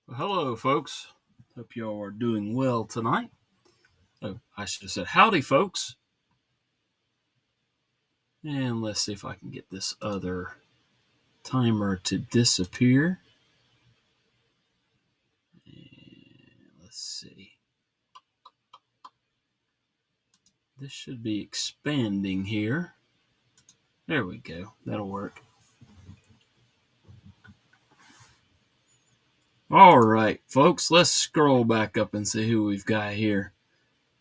Well, hello, folks. Hope y'all are doing well tonight. Oh, I should have said howdy, folks. And let's see if I can get this other timer to disappear. And let's see. This should be expanding here. There we go. That'll work. All right, folks. Let's scroll back up and see who we've got here.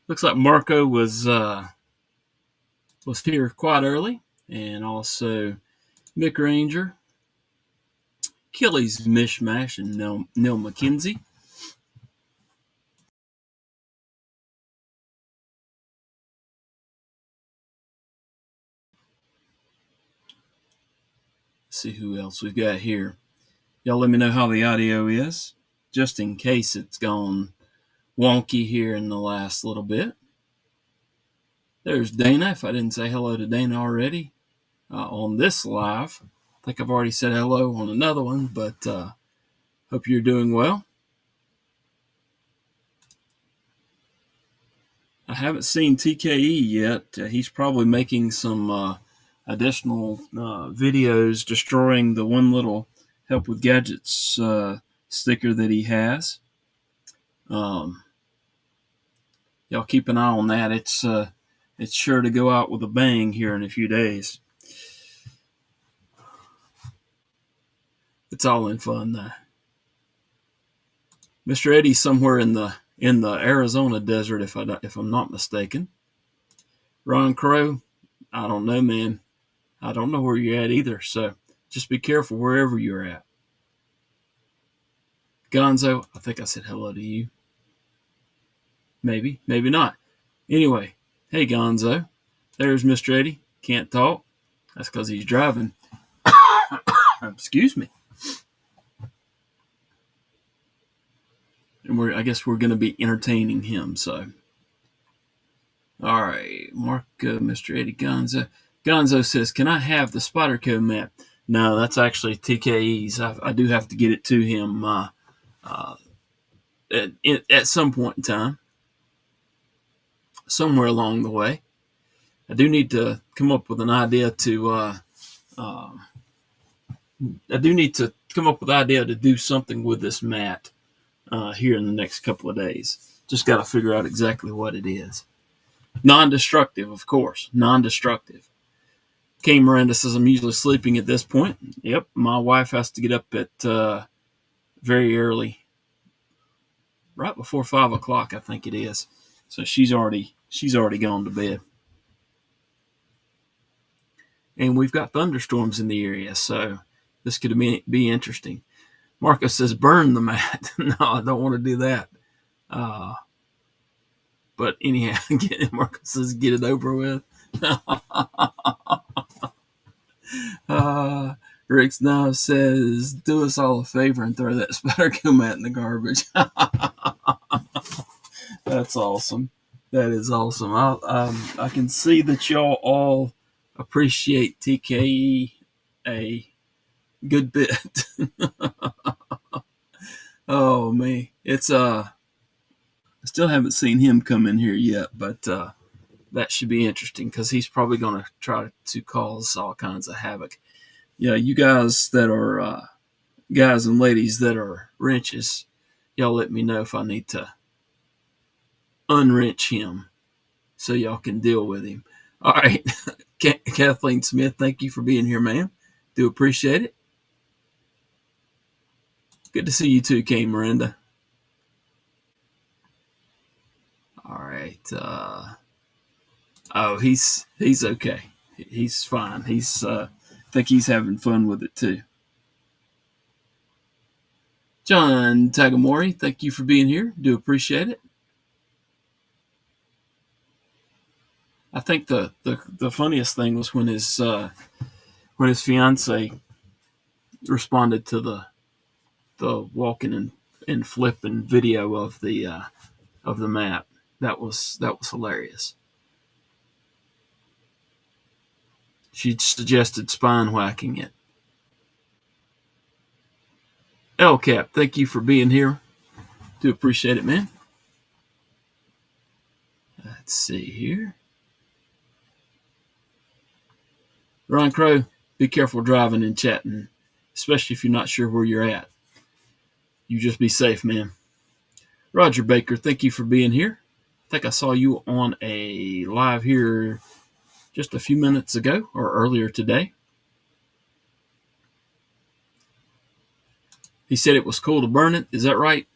Looks like Marco was here quite early, and also Mick Ranger, Kelly's Mishmash, and Neil McKenzie. Let's see who else we've got here. Y'all let me know how the audio is, just in case it's gone wonky here in the last little bit. There's Dana, if I didn't say hello to Dana already on this live. I think I've already said hello on another one, but hope you're doing well. I haven't seen TKE yet. He's probably making some additional videos destroying the one little Help with Gadgets sticker that he has. Y'all keep an eye on that. It's sure to go out with a bang here in a few days. It's all in fun though. Mr. Eddie's somewhere in the Arizona desert, if I'm not mistaken. Ron Crow, I don't know, man. I don't know where you're at either. So just be careful wherever you're at. Gonzo, I think I said hello to you. Maybe, maybe not. Anyway, hey Gonzo. There's Mr. Eddie. Can't talk. That's because he's driving. Excuse me. And I guess we're going to be entertaining him. So, all right, Mr. Eddie Gonzo. Gonzo says, "Can I have the Spyderco map?" No, that's actually TKE's. I do have to get it to him at some point in time, somewhere along the way. I do need to come up with an idea to. I do need to come up with an idea to do something with this mat here in the next couple of days. Just got to figure out exactly what it is. Non-destructive, of course. Non-destructive. Kay Miranda says, "I'm usually sleeping at this point." Yep, my wife has to get up at very early, right before 5 o'clock, I think it is. So she's already gone to bed. And we've got thunderstorms in the area, so this could be interesting. Marco says, "Burn the mat." No, I don't want to do that. But anyhow, Marco says, "Get it over with." Rick now says, "Do us all a favor and throw that Spyderco mat in the garbage." That's awesome. That is awesome. I can see that y'all all appreciate TKE a good bit. Oh man, it's I still haven't seen him come in here yet, but that should be interesting because he's probably going to try to cause all kinds of havoc. Yeah, you guys that are guys and ladies that are wrenches, y'all let me know if I need to unwrench him so y'all can deal with him. All right, Kathleen Smith, thank you for being here, ma'am. Do appreciate it. Good to see you too, Kay Miranda. All right. Oh, he's okay. He's fine. I think he's having fun with it too. John Tagamori, thank you for being here. Do appreciate it. I think the funniest thing was when his fiance responded to the walking and flipping video of the map. That was hilarious. She suggested spine whacking it. El Cap, thank you for being here. Do appreciate it, man. Let's see here. Ron Crow, be careful driving and chatting, especially if you're not sure where you're at. You just be safe, man. Roger Baker, thank you for being here. I think I saw you on a live here just a few minutes ago or earlier today. He said it was cool to burn it. Is that right?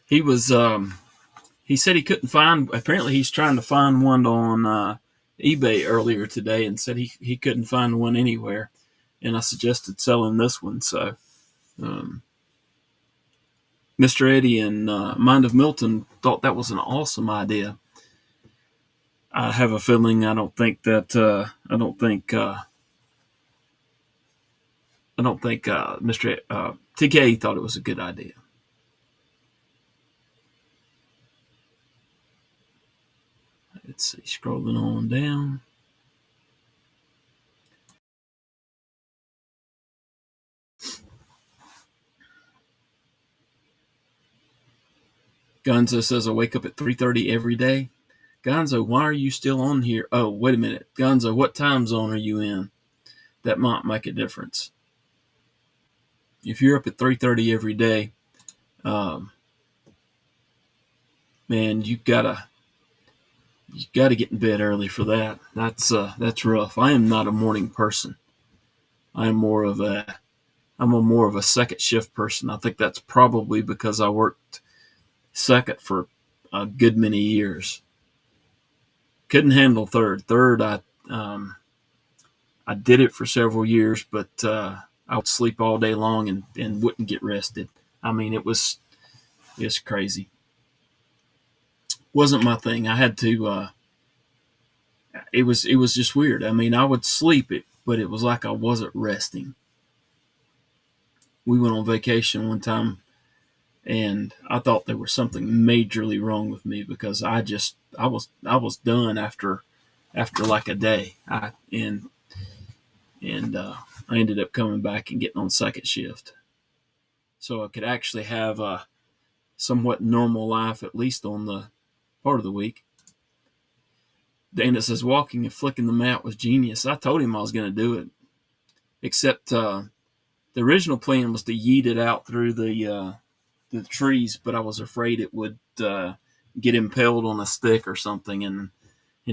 He was. He said he couldn't find. Apparently, he's trying to find one on eBay earlier today, and said he couldn't find one anywhere. And I suggested selling this one. So, Mr. Eddie and Mind of Milton thought that was an awesome idea. I have a feeling I don't think Mr. TKE thought it was a good idea. Let's see, scrolling on down. Gonzo says, "I wake up at 3:30 every day." Gonzo, why are you still on here? Oh, wait a minute. Gonzo, what time zone are you in? That might make a difference. If you're up at 3:30 every day, man, you gotta get in bed early for that. That's rough. I am not a morning person. I'm more of a second shift person. I think that's probably because I worked second for a good many years. Couldn't handle third. Third, I did it for several years, but I would sleep all day long and wouldn't get rested. I mean, it's crazy. Wasn't my thing. I had to it was just weird. I mean, I would sleep it, but it was like I wasn't resting. We went on vacation one time, and I thought there was something majorly wrong with me because I was done after like a day. I ended up coming back and getting on second shift, so I could actually have a somewhat normal life at least on the part of the week. Dana says walking and flicking the mat was genius. I told him I was going to do it, except the original plan was to yeet it out through the trees, but I was afraid it would get impaled on a stick or something, and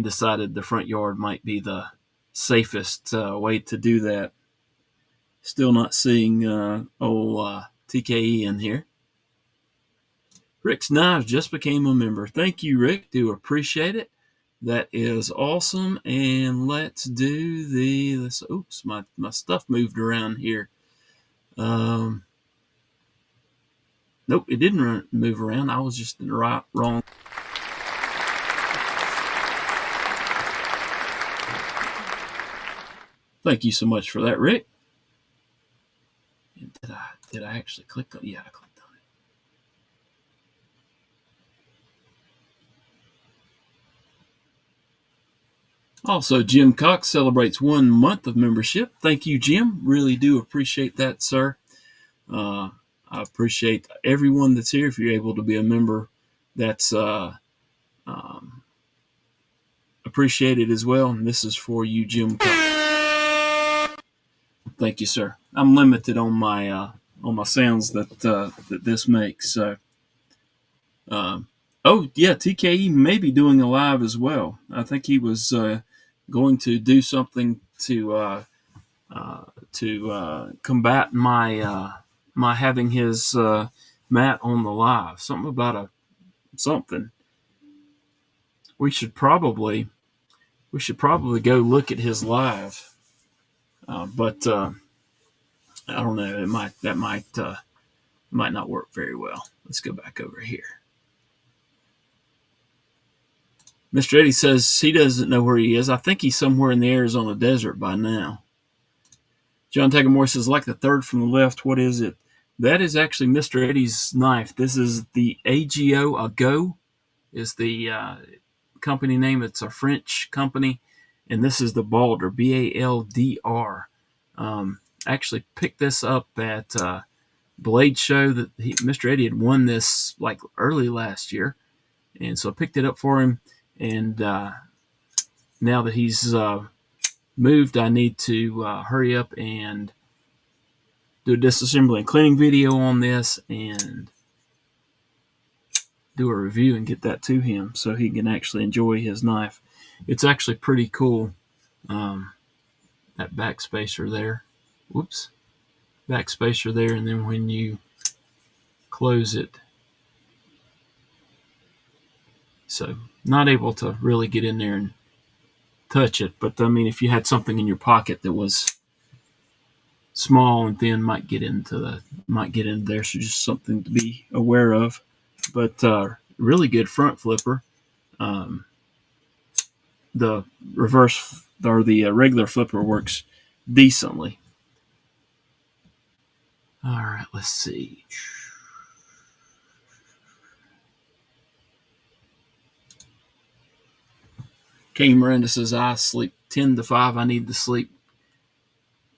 decided the front yard might be the safest way to do that. Still not seeing old TKE in here. Rick's Knives just became a member. Thank you, Rick. Do appreciate it. That is awesome. And let's do this. Oops, my stuff moved around here. Nope, it didn't move around. I was just in the wrong. Thank you so much for that, Rick. Did I actually click on? Yeah, I clicked on it. Also, Jim Cox celebrates 1 month of membership. Thank you, Jim. Really do appreciate that, sir. I appreciate everyone that's here. If you're able to be a member, that's appreciated as well. And this is for you, Jim Cox. Thank you, sir. I'm limited on my sounds that this makes. So, oh yeah, TKE may be doing a live as well. I think he was going to do something to combat my having his mat on the live. Something about something. We should probably go look at his live, but I don't know. That might not work very well. Let's go back over here. Mr. Eddie says he doesn't know where he is. I think he's somewhere in the Arizona desert by now. John Tagamore says, like the third from the left, what is it? That is actually Mr. Eddie's knife. This is the HWG is the company name. It's a French company, and this is the Baldr, Baldr. Actually picked this up at Bladeshow. That Mr. Eddie had won this like early last year, and so I picked it up for him. And now that he's moved, I need to hurry up and do a disassembly and cleaning video on this and do a review and get that to him so he can actually enjoy his knife. It's actually pretty cool. That backspacer there. Whoops. Backspacer there, and then when you close it. So not able to really get in there and touch it, but I mean, if you had something in your pocket that was small and thin, might get into there. So just something to be aware of. But really good front flipper. The reverse or the regular flipper works decently. All right, let's see. Katie Miranda says, I sleep 10 to 5. I need to sleep.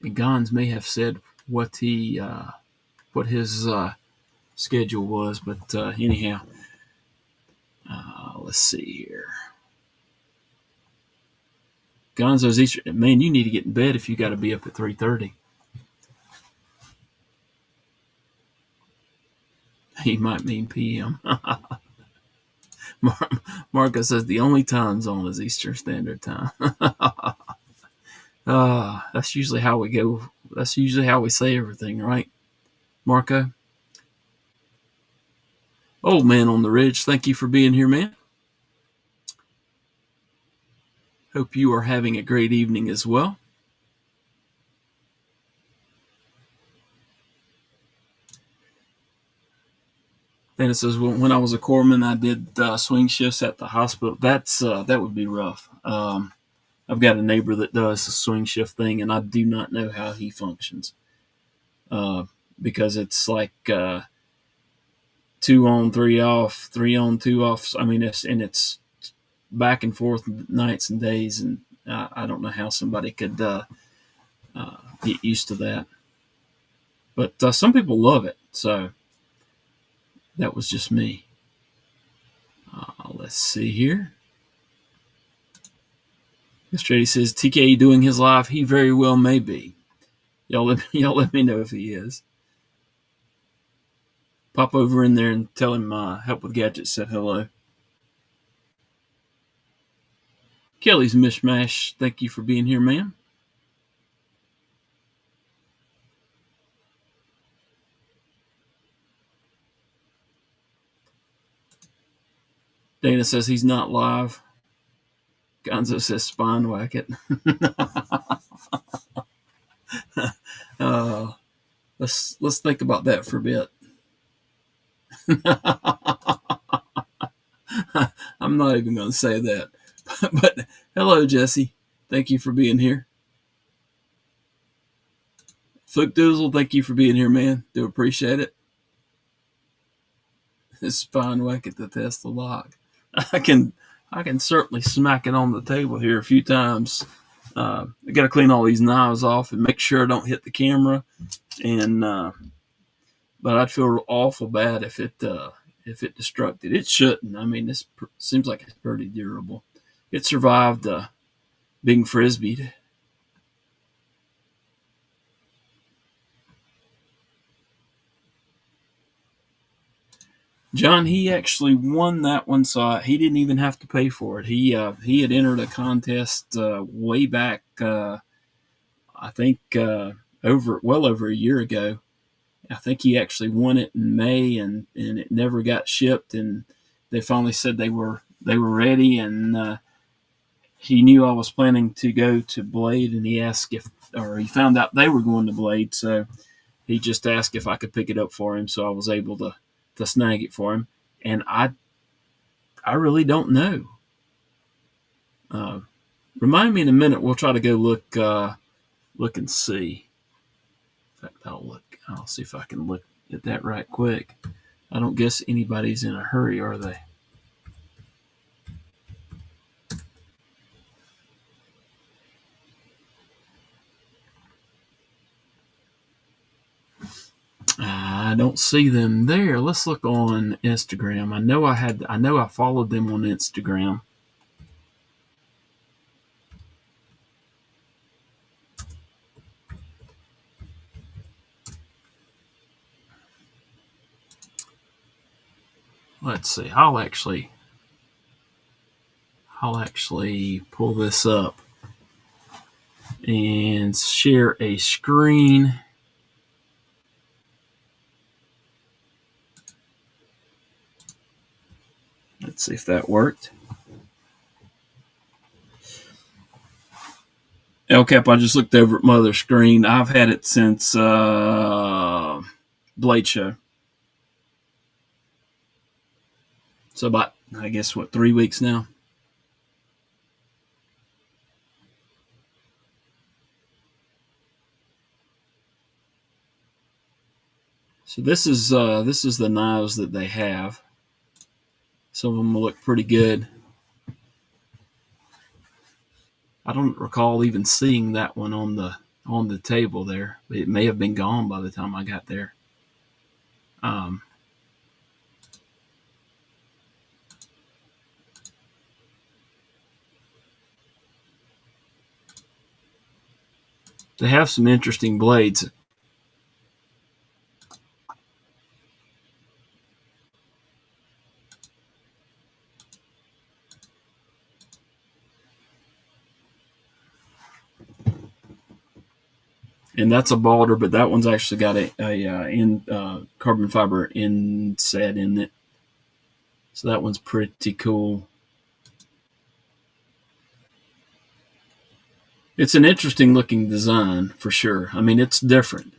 And Gons may have said what his schedule was, but anyhow, let's see here. Gonzo's Easter. Man, you need to get in bed if you got to be up at 3:30. He might mean PM. Marcus says the only time zone is Eastern Standard Time. That's usually how we go. That's usually how we say everything, right, Marco? Old man on the ridge, thank you for being here, man. Hope you are having a great evening as well. Then it says, when I was a corpsman, I did swing shifts at the hospital. That would be rough. I've got a neighbor that does the swing shift thing, and I do not know how he functions, because it's like 2 on, 3 off, 3 on, 2 off. I mean, it's back and forth nights and days, and I don't know how somebody could get used to that. But some people love it, so that was just me. Let's see here. Mr. Eddie says TKE doing his live. He very well may be. Y'all let me know if he is. Pop over in there and tell him Help with Gadgets said hello. Kelly's Mishmash, thank you for being here, ma'am. Dana says he's not live. Gonzo says spine whack it. Let's think about that for a bit. I'm not even going to say that. But hello, Jesse. Thank you for being here. Flick Doozle, thank you for being here, man. Do appreciate it. Spine whack it to test the lock. I can certainly smack it on the table here a few times. I got to clean all these knives off and make sure I don't hit the camera. And but I'd feel awful bad if it destructed. It shouldn't. I mean, this seems like it's pretty durable. It survived being frisbeed. John, he actually won that one, so he didn't even have to pay for it. He had entered a contest way back, I think well over a year ago. I think he actually won it in May, and it never got shipped. And they finally said they were ready, and he knew I was planning to go to Blade, and he found out they were going to Blade, so he just asked if I could pick it up for him. So I was able to snag it for him, and I really don't know. Remind me in a minute. We'll try to go look and see. In fact, I'll see if I can look at that right quick. I don't guess anybody's in a hurry, are they? I don't see them there. Let's look on Instagram. I know I followed them on Instagram. Let's see. I'll actually pull this up and share a screen. Let's see if that worked. El Cap, I just looked over at my other screen. I've had it since Bladeshow. So about, I guess, 3 weeks now? So this is the knives that they have. Some of them will look pretty good. I don't recall even seeing that one on the table there. It may have been gone by the time I got there. They have some interesting blades. And that's a Balder, but that one's actually got a carbon fiber inset in it. So that one's pretty cool. It's an interesting looking design for sure. I mean, it's different.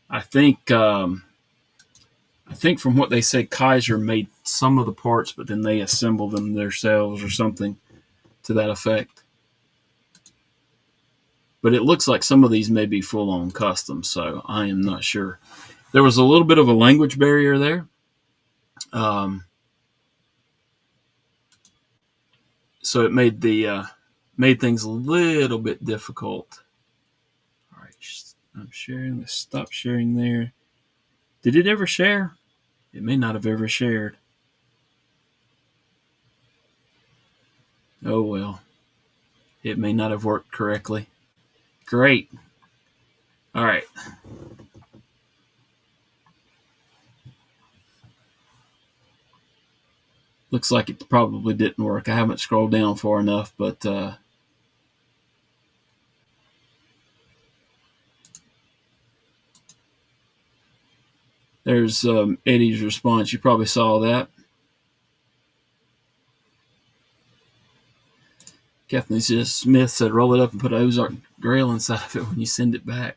I think from what they say, Kaiser made some of the parts, but then they assembled them themselves or something to that effect. But it looks like some of these may be full-on custom, so I am not sure. There was a little bit of a language barrier there. So it made things a little bit difficult. All right, I'm sharing. Let's stop sharing there. Did it ever share? It may not have ever shared. Oh well. It may not have worked correctly. Great. All right. Looks like it probably didn't work. I haven't scrolled down far enough, but there's Eddie's response. You probably saw that. Kathleen Smith said, roll it up and put Ozark Grail inside of it when you send it back.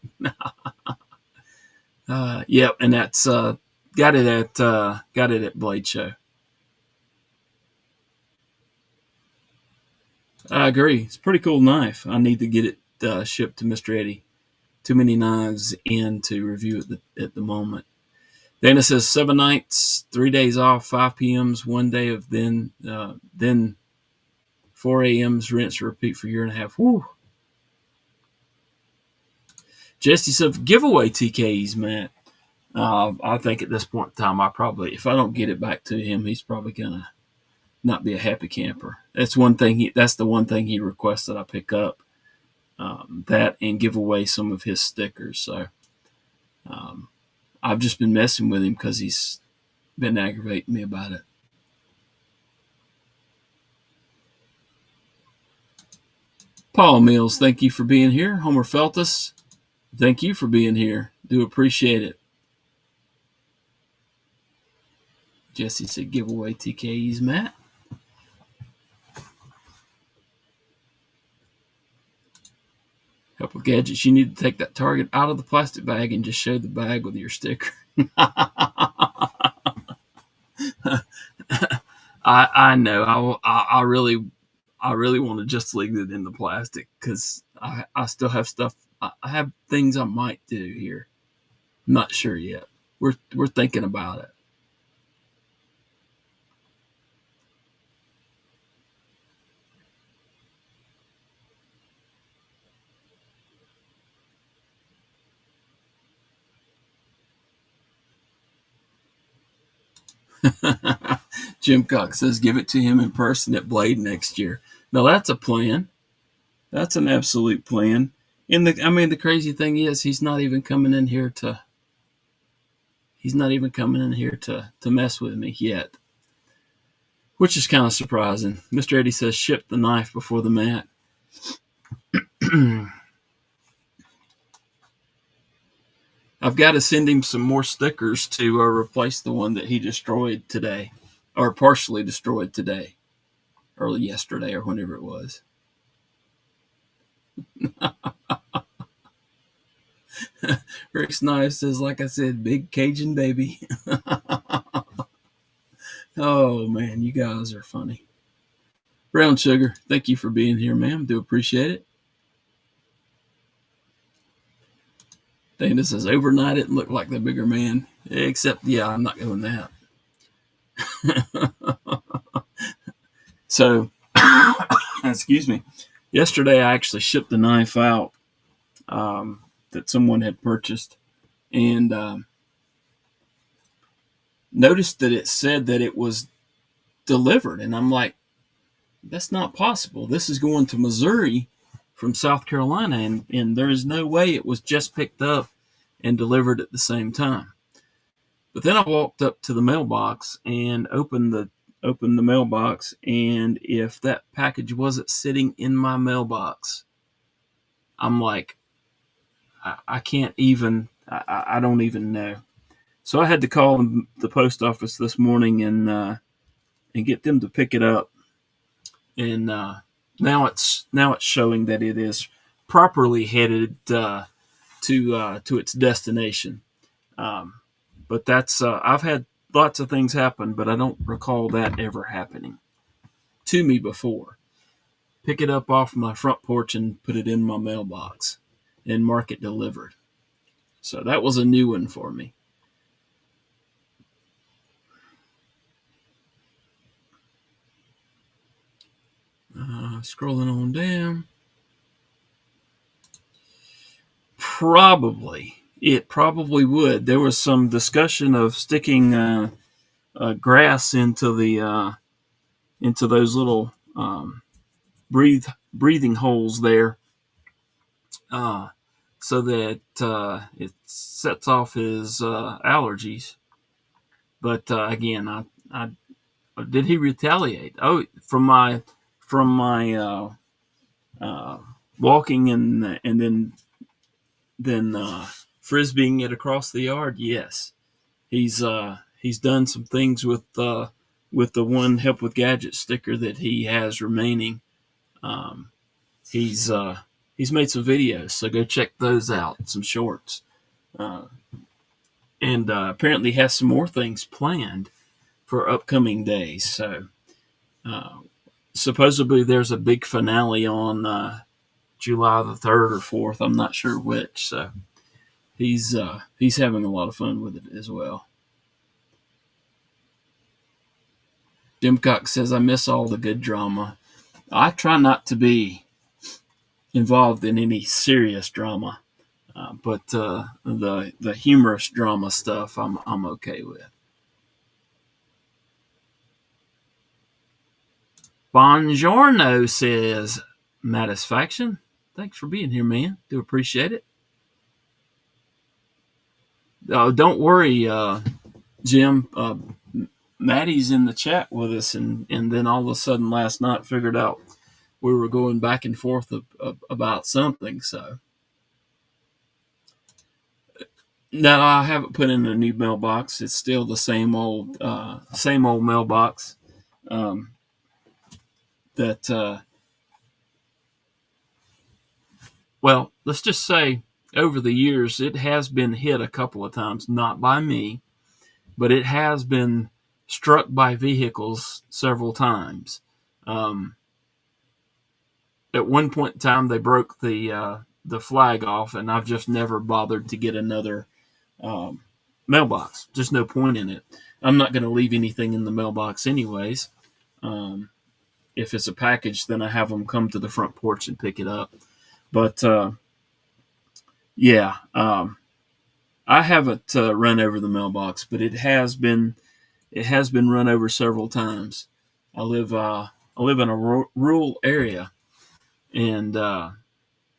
Yep, and that's got it at Bladeshow. I agree. It's a pretty cool knife. I need to get it shipped to Mr. Eddie. Too many knives in to review at the moment. Dana says 7 nights, 3 days off, 5 p.m.s, 1 day of then 4 a.m.s, rinse, repeat for a year and a half. Woo. Jesse said, giveaway TKEs, Matt. I think at this point in time, if I don't get it back to him, he's probably gonna not be a happy camper. That's the one thing he requested I pick up. That and give away some of his stickers. So I've just been messing with him because he's been aggravating me about it. Paul Mills, thank you for being here. Homer Feltus, thank you for being here. Do appreciate it. Jesse said giveaway TKEs, Matt. Couple of gadgets. You need to take that target out of the plastic bag and just show the bag with your sticker. I know. I really want to just leave it in the plastic because I still have stuff. I have things I might do here. I'm not sure yet. We're thinking about it. Jim Cox says, give it to him in person at Blade next year. Now that's a plan. That's an absolute plan. The crazy thing is he's not even coming in here to mess with me yet, which is kind of surprising. Mr. Eddie says, ship the knife before the mat. I've got to send him some more stickers to replace the one that he destroyed today, or partially destroyed today, early yesterday, or whenever it was. Rick's knife says, like I said, big Cajun baby. Oh, man, you guys are funny. Brown Sugar, thank you for being here, ma'am. Do appreciate it. Dana says, overnight it looked like the bigger man. Except, yeah, I'm not doing that. So, excuse me. Yesterday I actually shipped the knife out that someone had purchased. And noticed that it said that it was delivered. And I'm like, that's not possible. This is going to Missouri from South Carolina, and there is no way it was just picked up and delivered at the same time. But then I walked up to the mailbox and opened the mailbox, and if that package wasn't sitting in my mailbox, I'm like, I can't even, I don't even know. So I had to call the post office this morning and get them to pick it up. And now it's showing that it is properly headed to its destination. But that's I've had lots of things happen, but I don't recall that ever happening to me before. pick it up off my front porch and put it in my mailbox and mark it delivered. So that was a new one for me. Scrolling on down. It probably would. There was some discussion of sticking grass into those little breathing holes there, so that it sets off his allergies. But again, I did he retaliate? Oh, from my walking and then frisbeeing it across the yard. Yes, he's done some things with the one Help with Gadgets sticker that he has remaining. Um, he's made some videos, so go check those out. Some shorts, and apparently has some more things planned for upcoming days. So supposedly there's a big finale on July the 3rd or 4th. I'm not sure which. So he's having a lot of fun with it as well. Dimcock says, I miss all the good drama. I try not to be involved in any serious drama, but the humorous drama stuff I'm okay with. Buongiorno, says Matisfaction. Thanks for being here, man. Do appreciate it. Oh, don't worry, Jim. Maddie's in the chat with us, and then all of a sudden last night figured out we were going back and forth about something. So no, I haven't put in a new mailbox. It's still the same old mailbox. Well, let's just say over the years it has been hit a couple of times, not by me, but it has been struck by vehicles several times. At one point in time, they broke the flag off, and I've just never bothered to get another mailbox. Just no point in it. I'm not going to leave anything in the mailbox anyways. If it's a package, then I have them come to the front porch and pick it up. But yeah, I haven't run over the mailbox, but it has been run over several times. I live in a rural area, and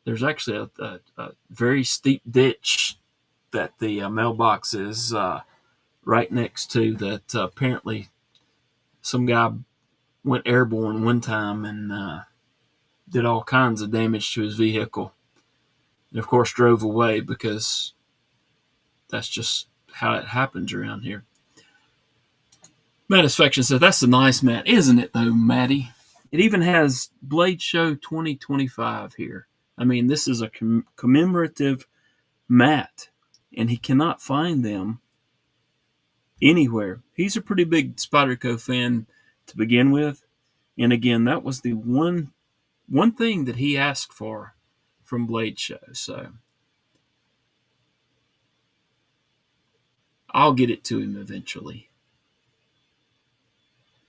there's actually a very steep ditch that the mailbox is right next to. That apparently some guy went airborne one time and did all kinds of damage to his vehicle. And of course, drove away because that's just how it happens around here. Matisfaction said, that's a nice mat, isn't it, though, Maddie? It even has Bladeshow 2025 here. I mean, this is a commemorative mat, and he cannot find them anywhere. He's a pretty big Spyderco fan to begin with. And again, that was the one thing that he asked for from Bladeshow. So I'll get it to him eventually.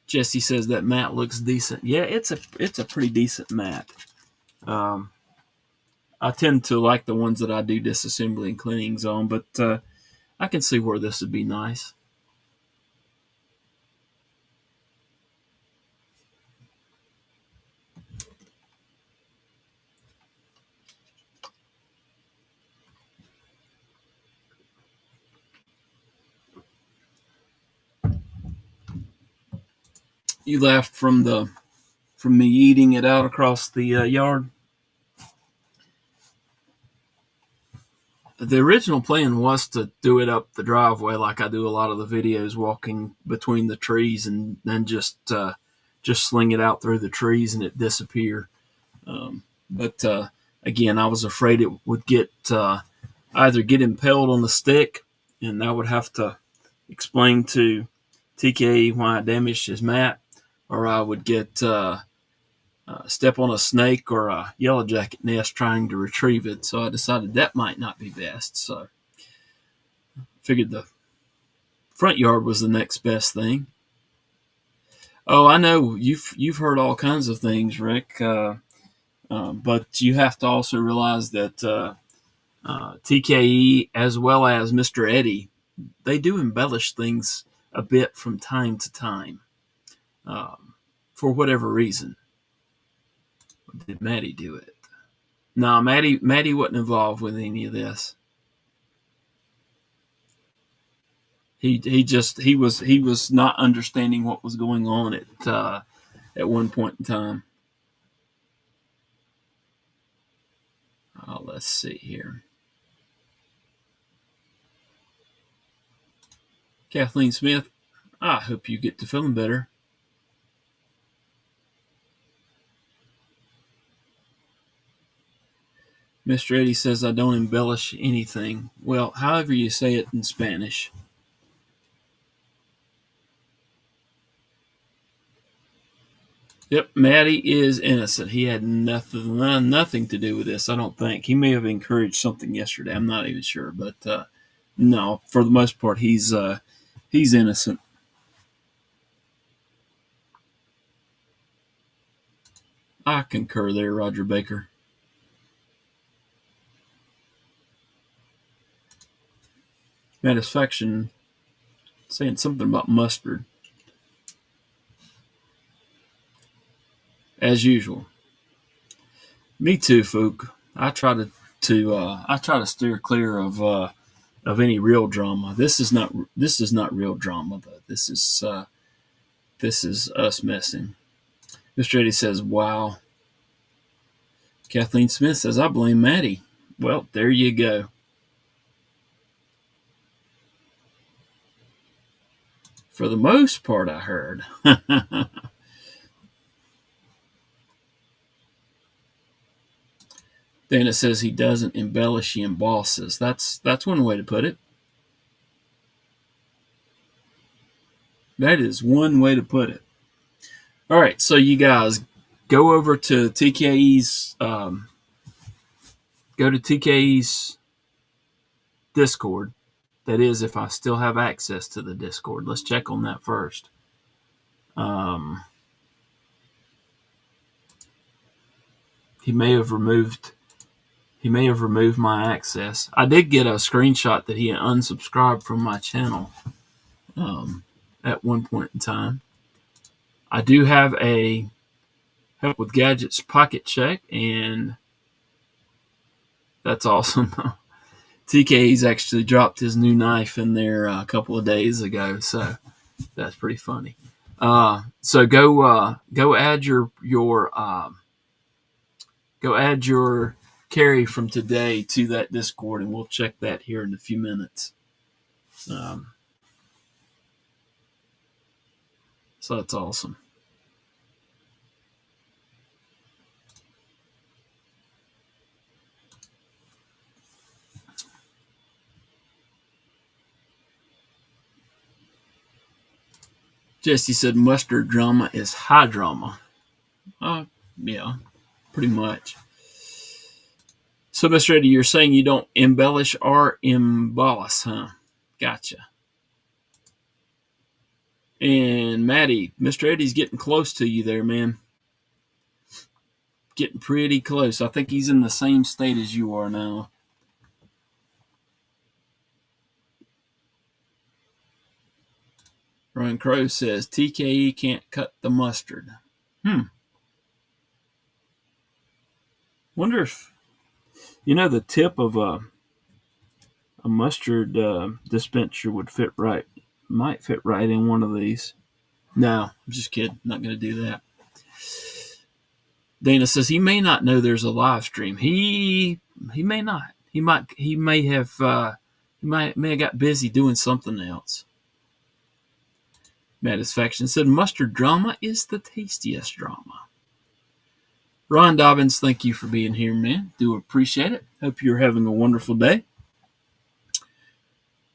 Jesse says that mat looks decent. Yeah, it's a pretty decent mat. I tend to like the ones that I do disassembly and cleanings on, but I can see where this would be nice. You laughed from me eating it out across the yard. The original plan was to do it up the driveway like I do a lot of the videos, walking between the trees and then just sling it out through the trees and it disappear. But again, I was afraid it would either get impaled on the stick, and I would have to explain to TKE why I damaged his mat, or I would get step on a snake or a yellow jacket nest trying to retrieve it. So I decided that might not be best. So figured the front yard was the next best thing. Oh, I know you've heard all kinds of things, Rick, but you have to also realize that TKE as well as Mr. Eddie, they do embellish things a bit from time to time, for whatever reason. Did Maddie do it? No, Maddie wasn't involved with any of this. He was not understanding what was going on at one point in time. Let's see here. Kathleen Smith, I hope you get to feeling better. Mr. Eddie says I don't embellish anything. Well, however you say it in Spanish. Yep, Maddie is innocent. He had nothing to do with this, I don't think. He may have encouraged something yesterday. I'm not even sure, but no, for the most part, he's innocent. I concur there, Roger Baker. Satisfaction saying something about mustard. As usual. Me too, Fook. I try to steer clear of any real drama. This is not real drama though. This is us messing. Mr. Eddie says, "Wow." Kathleen Smith says, "I blame Maddie." Well, there you go. For the most part, I heard. Dana says he doesn't embellish, he embosses. That's one way to put it. That is one way to put it. All right, so you guys go over to TKE's Discord. That is, if I still have access to the Discord. Let's check on that first. He may have removed my access. I did get a screenshot that he had unsubscribed from my channel at one point in time. I do have a Help with Gadgets pocket check, and that's awesome. TK's actually dropped his new knife in there a couple of days ago, so that's pretty funny. So go add your carry from today to that Discord, and we'll check that here in a few minutes. So that's awesome. Jesse said mustard drama is high drama. Yeah, pretty much. So, Mr. Eddie, you're saying you don't embellish or embolish, huh? Gotcha. And Maddie, Mr. Eddie's getting close to you there, man. Getting pretty close. I think he's in the same state as you are now. Ryan Crow says TKE can't cut the mustard. Wonder if the tip of a mustard dispenser would fit right. Might fit right in one of these. No, I'm just kidding. Not going to do that. Dana says he may not know there's a live stream. He may not. He may have got busy doing something else. Satisfaction said mustard drama is the tastiest drama. Ron Dobbins, thank you for being here, man. Do appreciate it. Hope you're having a wonderful day.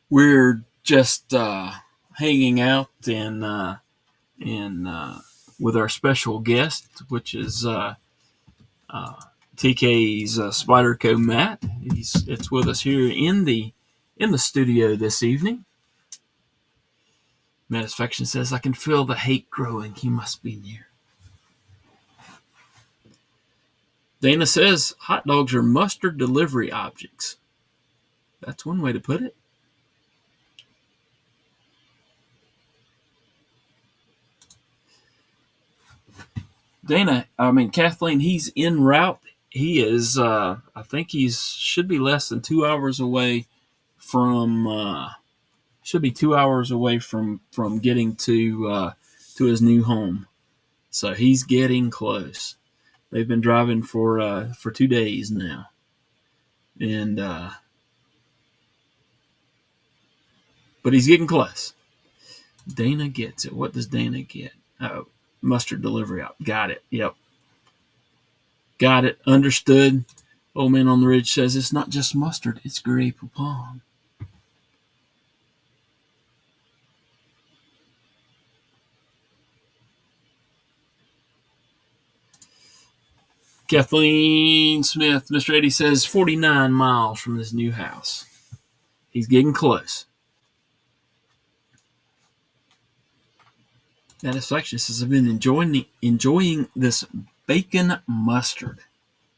We're just hanging out and with our special guest, which is TKE's Spyderco Matt. It's with us here in the studio this evening. Matisfaction says, I can feel the hate growing. He must be near. Dana says, hot dogs are mustard delivery objects. That's one way to put it. Kathleen, he's en route. He is, I think should be less than 2 hours away from, should be 2 hours away from getting to his new home. So he's getting close. They've been driving for 2 days now. And, but he's getting close. Dana gets it. What does Dana get? Oh, mustard delivery out. Got it. Yep. Got it. Understood. Old Man on the Ridge says it's not just mustard, it's Grey Poupon. Kathleen Smith, Mr. Eddie says 49 miles from his new house. He's getting close. Satisfaction says I've been enjoying this bacon mustard.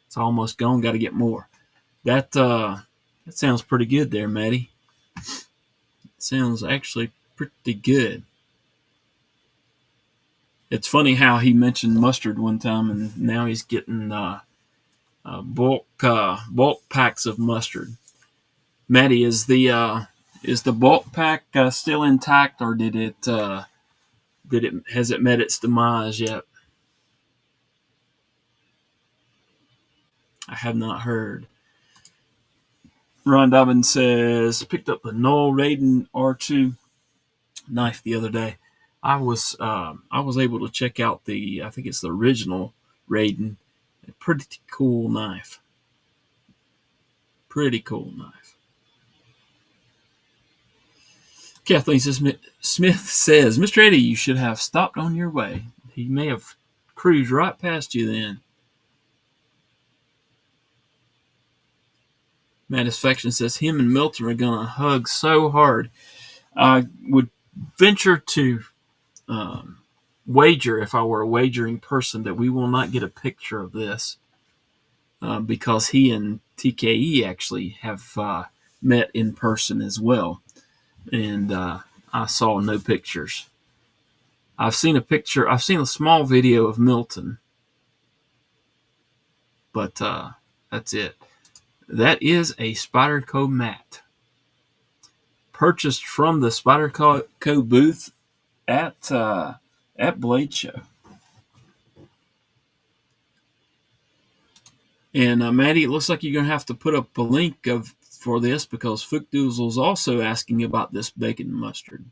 It's almost gone. Got to get more. That sounds pretty good there, Maddie. It sounds actually pretty good. It's funny how he mentioned mustard one time, and now he's getting bulk packs of mustard. Maddie, is the bulk pack still intact, or has it met its demise yet? I have not heard. Ron Dobbins says picked up the Knoll Raiden R2 knife the other day. I was able to check out I think it's the original Raiden. A pretty cool knife. Pretty cool knife. Kathleen Smith says, Mr. Eddie, you should have stopped on your way. He may have cruised right past you then. Matisfaction says him and Milton are going to hug so hard. I would venture to wager, if I were a wagering person, that we will not get a picture of this because he and TKE actually have met in person as well. And I saw no pictures. I've seen a small video of Milton, but that's it. That is a Spyderco mat purchased from the Spyderco booth at Bladeshow. And Maddie, it looks like you're going to have to put up a link for this because Fookdoozle's also asking about this bacon mustard.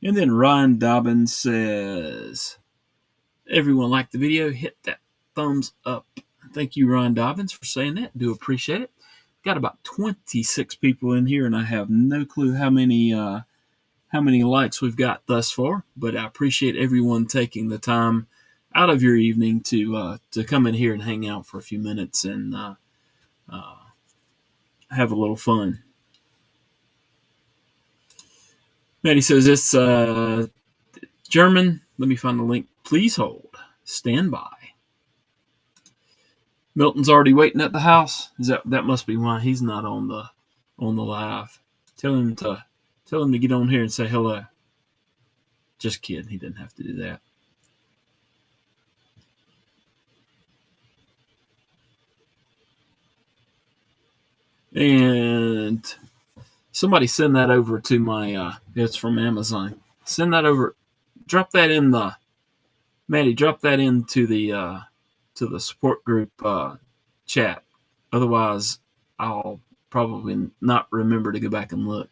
And then Ryan Dobbins says, everyone liked the video, hit that thumbs up. Thank you, Ryan Dobbins, for saying that. Do appreciate it. Got about 26 people in here, and I have no clue how many likes we've got thus far. But I appreciate everyone taking the time out of your evening to come in here and hang out for a few minutes and have a little fun. Maddie says it's German. Let me find the link. Please hold. Stand by. Milton's already waiting at the house. That must be why he's not on the live. Tell him to get on here and say hello. Just kidding. He didn't have to do that. And somebody send that over to my. It's from Amazon. Send that over. Drop that in the. Maddie, drop that into the support group chat. Otherwise, I'll probably not remember to go back and look.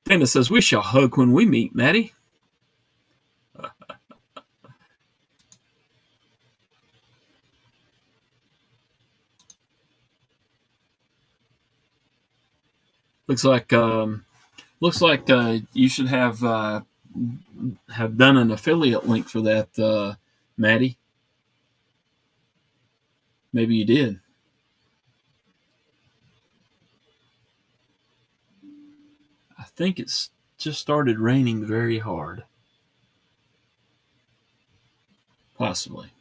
Dana says, we shall hug when we meet, Maddie. Looks like Looks like you should have done an affiliate link for that, Maddie. Maybe you did. I think it's just started raining very hard. Possibly.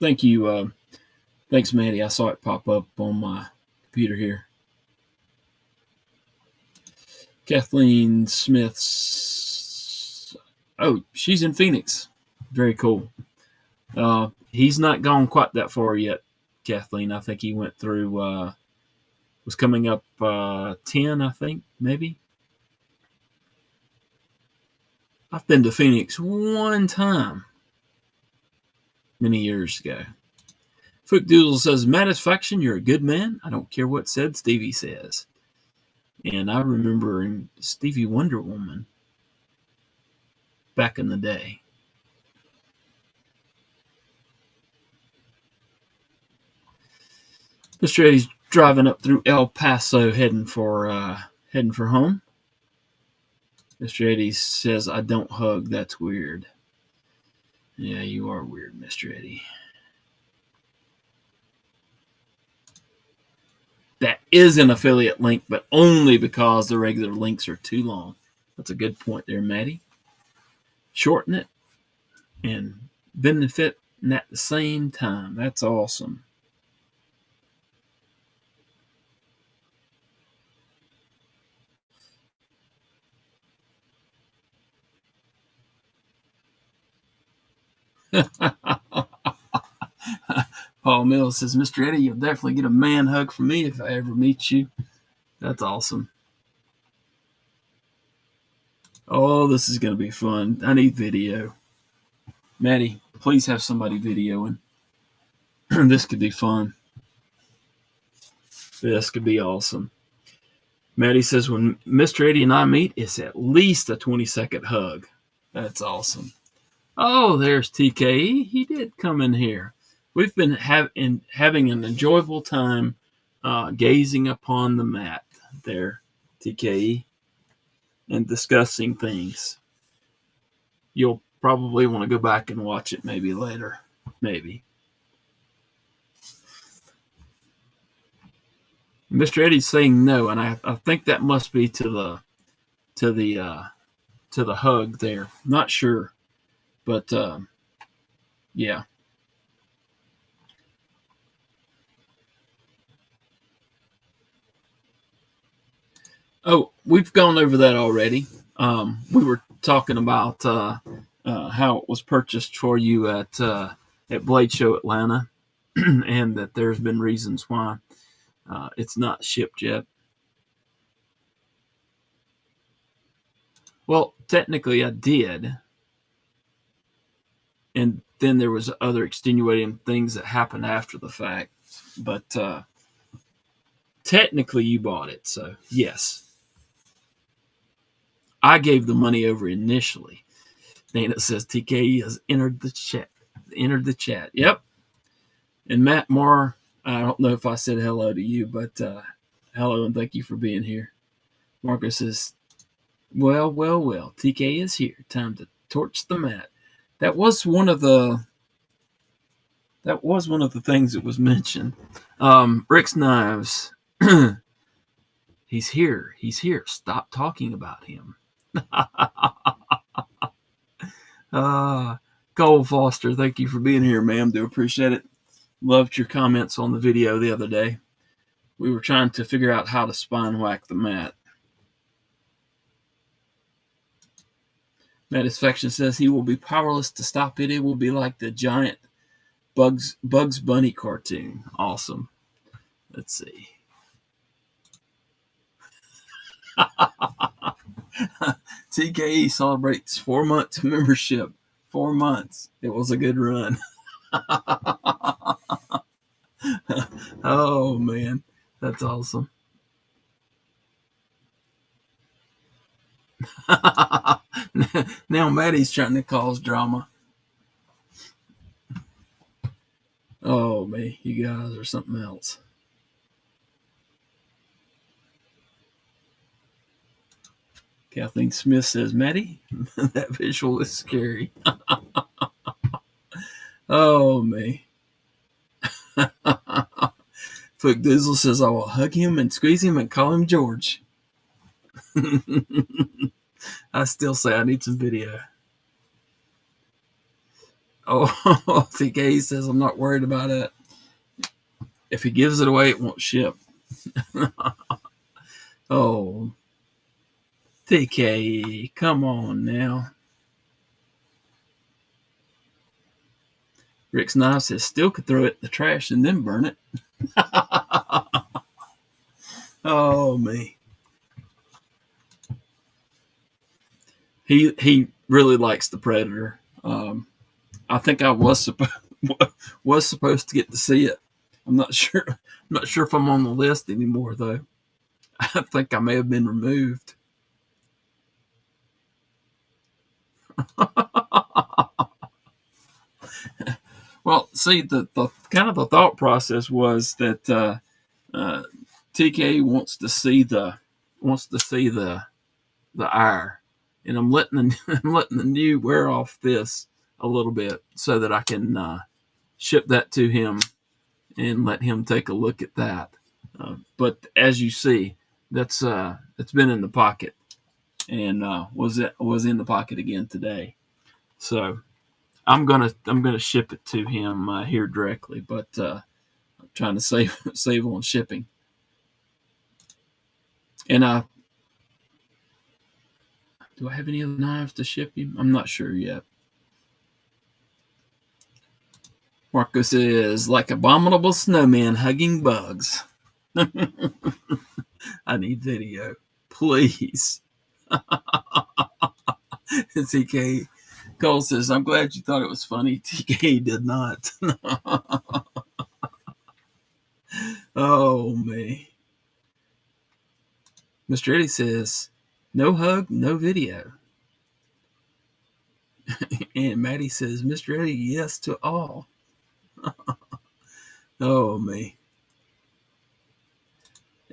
Thank you. Thanks, Maddie. I saw it pop up on my computer here. Kathleen Smith's. Oh, she's in Phoenix. Very cool. He's not gone quite that far yet, Kathleen. I think he went through, was coming up 10, I think, maybe. I've been to Phoenix one time many years ago. Fook Doodle says, Satisfaction, you're a good man. I don't care what said Stevie says. And I remember Stevie Wonder Woman back in the day. Mr. Eddie's driving up through El Paso heading for home. Mr. Eddie says, I don't hug. That's weird. Yeah, you are weird, Mr. Eddie. That is an affiliate link, but only because the regular links are too long. That's a good point there, Maddie. Shorten it and benefit at the same time. That's awesome. Paul Mills says, Mr. Eddie, you'll definitely get a man hug from me if I ever meet you. That's awesome. Oh, this is going to be fun. I need video. Maddie, please have somebody videoing. This could be fun. This could be awesome. Maddie says, when Mr. Eddie and I meet, it's at least a 20-second hug. That's awesome. Oh, there's TKE. He did come in here. We've been having an enjoyable time gazing upon the mat there, TKE, and discussing things. You'll probably want to go back and watch it maybe later. Maybe. Mr. Eddie's saying no, and I think that must be to the hug there. Not sure, but yeah. Oh, we've gone over that already. We were talking about how it was purchased for you at Bladeshow Atlanta, and that there's been reasons why it's not shipped yet. Well, technically, I did, and then there was other extenuating things that happened after the fact. But technically, you bought it, so yes. I gave the money over initially. Dana says TKE has entered the chat. Yep. And Matt Moore, I don't know if I said hello to you, but hello and thank you for being here. Marcus says, well. TK is here. Time to torch the mat. That was one of the things that was mentioned. Rick's Knives. He's here. Stop talking about him. Cole Foster, thank you for being here, ma'am. Do appreciate it. Loved your comments on the video the other day. We were trying to figure out how to spine whack the mat. Satisfaction says he will be powerless to stop it. It will be like the giant Bugs Bunny cartoon. Awesome. Let's see. TKE celebrates 4 months of membership. 4 months. It was a good run. Oh, man. That's awesome. Now Maddie's trying to cause drama. Oh, man. You guys are something else. Kathleen Smith says, Maddie, that visual is scary. Oh, me. Fook Dizzle says, I will hug him and squeeze him and call him George. I still say I need some video. Oh, TKE says, I'm not worried about it. If he gives it away, it won't ship. Oh, TKE, come on now. Rick's Knife says, still could throw it in the trash and then burn it. Oh, me. He really likes the Predator. I think I was supposed to get to see it. I'm not sure if I'm on the list anymore though. I think I may have been removed. Well, see, the kind of the thought process was that TKE wants to see the ire, and I'm letting the new wear off this a little bit so that I can ship that to him and let him take a look at that. But as you see, that's it's been in the pocket and was in the pocket again today. So I'm gonna ship it to him here directly, but I'm trying to save on shipping. And do I have any other knives to ship him? I'm not sure yet. Marco says, like abominable snowman hugging bugs. I need video, please. TK Cole says, I'm glad you thought it was funny. TK did not. Oh, me. Mr. Eddie says, no hug, no video. And Maddie says, Mr. Eddie, yes to all. Oh, me.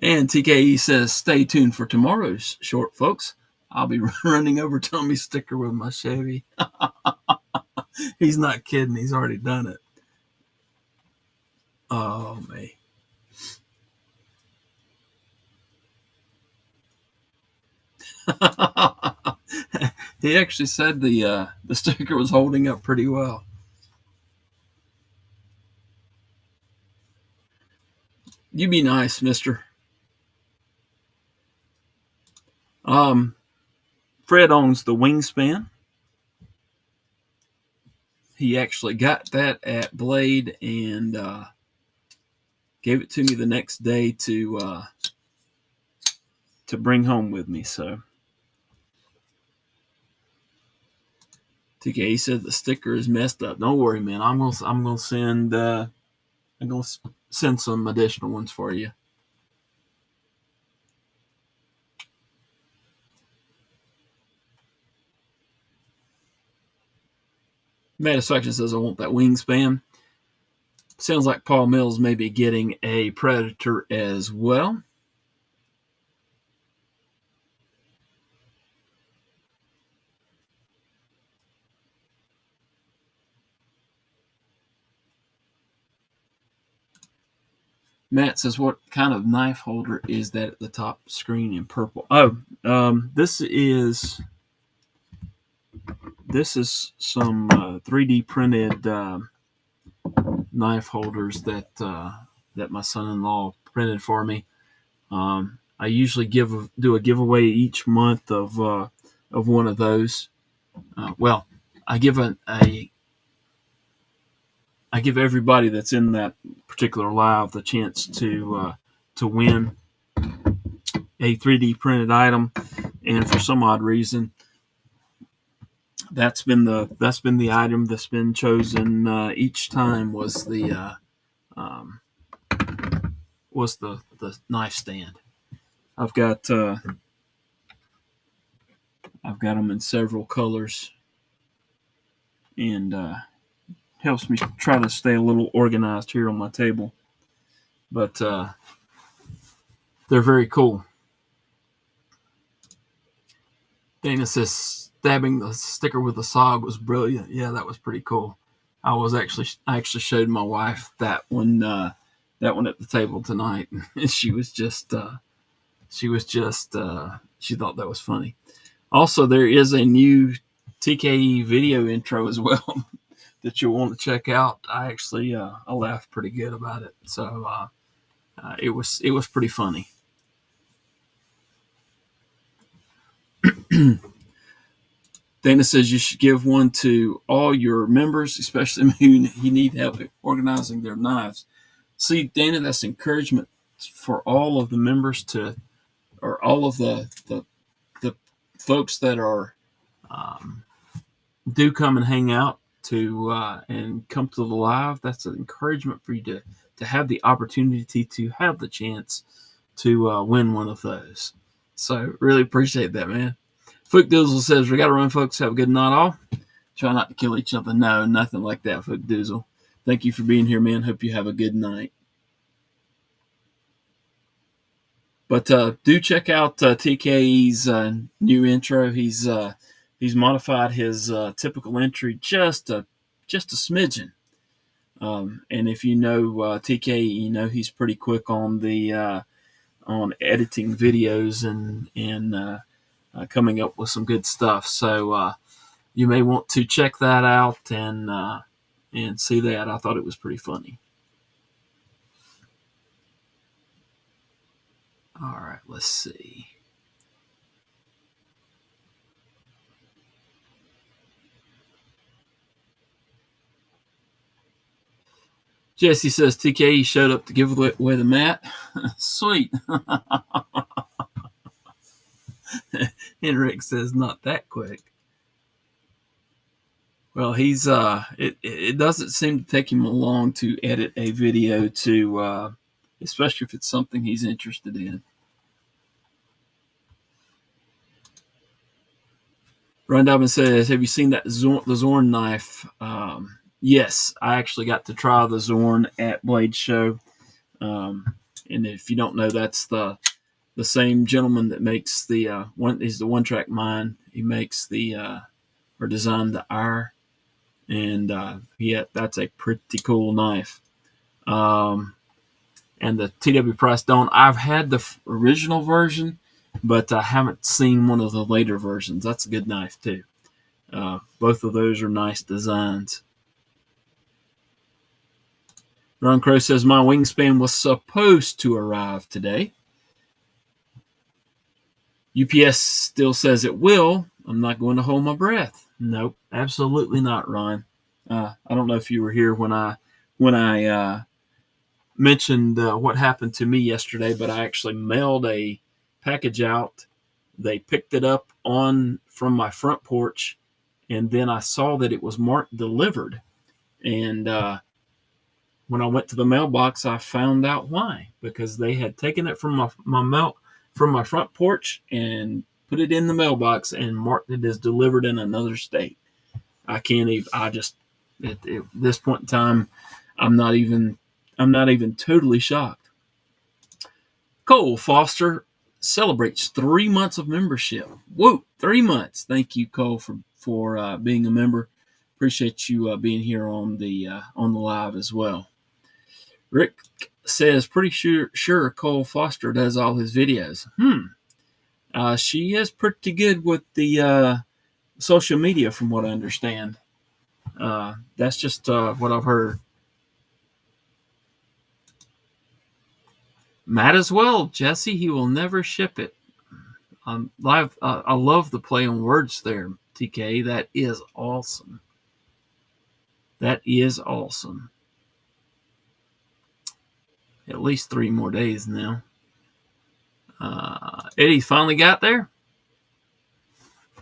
And TKE says, stay tuned for tomorrow's short, folks. I'll be running over Tommy's sticker with my Chevy. He's not kidding. He's already done it. Oh, me. He actually said the sticker was holding up pretty well. You be nice, mister. Fred owns the Wingspan. He actually got that at Blade and gave it to me the next day to bring home with me. So TK said the sticker is messed up. Don't worry, man. I'm gonna send some additional ones for you. Satisfaction says I want that Wingspan. Sounds like Paul Mills may be getting a Predator as well. Matt says, what kind of knife holder is that at the top screen in purple? Oh, this is some 3D printed knife holders that my son-in-law printed for me. I usually do a giveaway each month of one of those. Well, I give I give everybody that's in that particular live the chance to win a 3D printed item, and for some odd reason, that's been the item that's been chosen each time was the knife stand. I've got them in several colors, and helps me try to stay a little organized here on my table. But they're very cool. Dana says stabbing the sticker with a SOG was brilliant. Yeah, that was pretty cool. I actually showed my wife that one at the table tonight, and she thought that was funny. Also, there is a new TKE video intro as well that you'll want to check out. I laughed pretty good about it, so it was pretty funny. Dana says you should give one to all your members, especially who need help organizing their knives. See, Dana, that's encouragement for all of the members or all of the folks that are do come and hang out and come to the live. That's an encouragement for you to have the opportunity to have the chance to win one of those. So really appreciate that, man. Fook Doozle says, we got to run, folks. Have a good night all. Try not to kill each other. No, nothing like that, Fook Doozle. Thank you for being here, man. Hope you have a good night. But do check out TKE's new intro. He's modified his typical entry just a smidgen. And if you know TKE, you know he's pretty quick on the on editing videos and coming up with some good stuff. So you may want to check that out and see that. I thought it was pretty funny. All right, let's see. Jesse says TKE showed up to give away the mat. Sweet. Henrik says not that quick. Well, he's it doesn't seem to take him long to edit a video to especially if it's something he's interested in. Ron Dobbin says, have you seen that the Zorn knife? Yes, I actually got to try the Zorn at Bladeshow. And if you don't know, that's the same gentleman that makes the he's the One Track Mind. He makes or designed the IR. And that's a pretty cool knife. And the TW Price Dawn, I've had the original version, but I haven't seen one of the later versions. That's a good knife too. Both of those are nice designs. Ron Crow says my wingspan was supposed to arrive today. UPS still says it will. I'm not going to hold my breath. Nope, absolutely not, Ron. I don't know if you were here when I mentioned what happened to me yesterday, but I actually mailed a package out. They picked it up from my front porch, and then I saw that it was marked delivered. And when I went to the mailbox, I found out why, because they had taken it from my front porch and put it in the mailbox and marked it as delivered in another state. I can't even. I just at this point in time, I'm not even totally shocked. Cole Foster celebrates 3 months of membership. Whoa, 3 months! Thank you, Cole, for being a member. Appreciate you being here on the live as well. Rick says, pretty sure Cole Foster does all his videos. She is pretty good with the social media, from what I understand. That's just what I've heard. Might as well, Jesse. He will never ship it. Live. I love the play on words there, TK. That is awesome. That is awesome. At least 3 more days now. Eddie finally got there.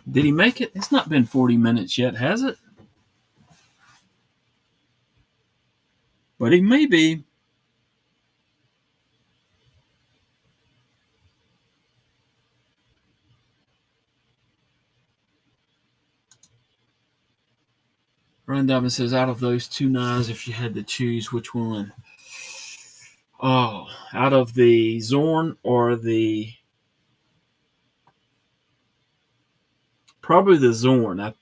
Did he make it? It's not been 40 minutes yet, has it? But he may be. Ron Dobbin says, out of those 2 knives, if you had to choose, which one? Oh, out of the Zorn or the Probably the Zorn. I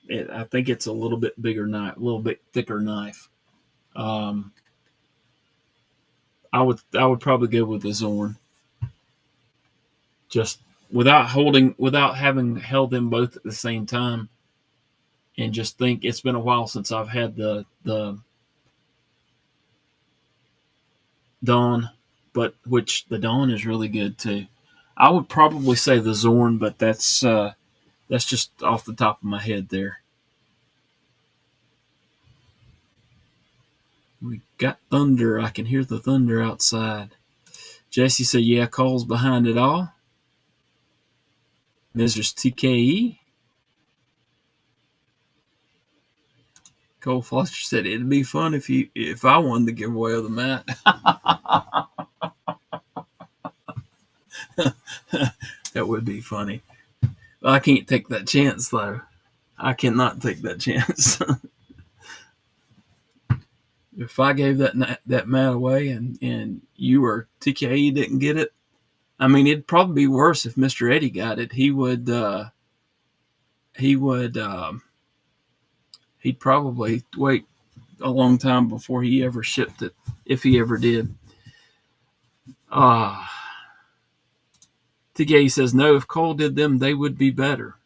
think it's a little bit bigger knife, a little bit thicker knife. I would probably go with the Zorn. Just without having held them both at the same time, and just think it's been a while since I've had the Dawn, but which the Dawn is really good too. I would probably say the Zorn, but that's just off the top of my head there. We got thunder. I can hear the thunder outside. Jesse said, yeah, Cole's behind it all. Mrs. TKE. Cole Foster said, it'd be fun if I won the giveaway of the mat. That would be funny. I can't take that chance, though. I cannot take that chance. If I gave that mat away and you or TKE didn't get it, I mean, it'd probably be worse if Mr. Eddie got it. He'd probably wait a long time before he ever shipped it, if he ever did. TKE says, no, if Cole did them, they would be better.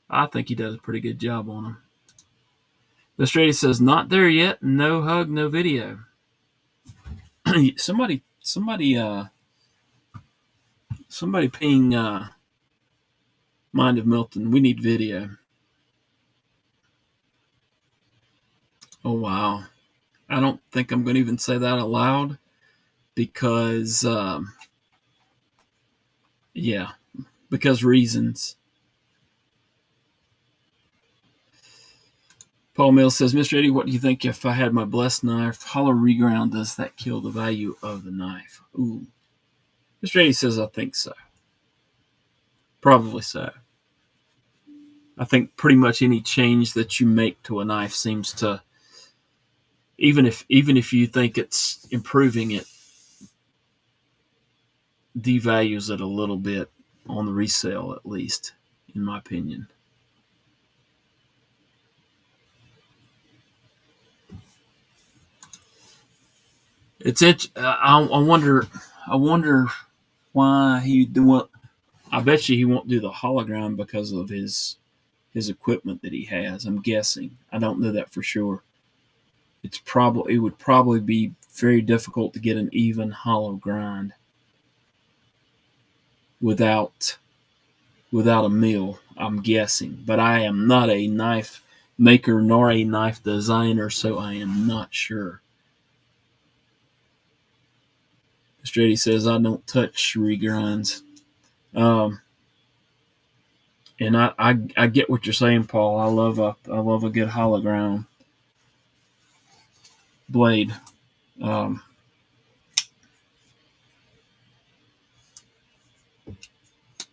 I think he does a pretty good job on them. Mr. Eddie says, not there yet. No hug, no video. Somebody ping Mind of Milton. We need video. Oh, wow. I don't think I'm going to even say that aloud because, because reasons. Paul Mills says, Mr. Eddie, what do you think if I had my blessed knife hollow reground? Does that kill the value of the knife? Ooh. Mr. Eddie says, I think so. Probably so. I think pretty much any change that you make to a knife seems to, even if you think it's improving it, devalues it a little bit on the resale, at least, in my opinion. It's I wonder why he won't. I bet you he won't do the hologram because of his equipment that he has. I'm guessing. I don't know that for sure. It would probably be very difficult to get an even hollow grind without a mill. I'm guessing, but I am not a knife maker nor a knife designer, so I am not sure. Mr. Eddie says, I don't touch regrinds. And I get what you're saying, Paul. I love a good hologram blade.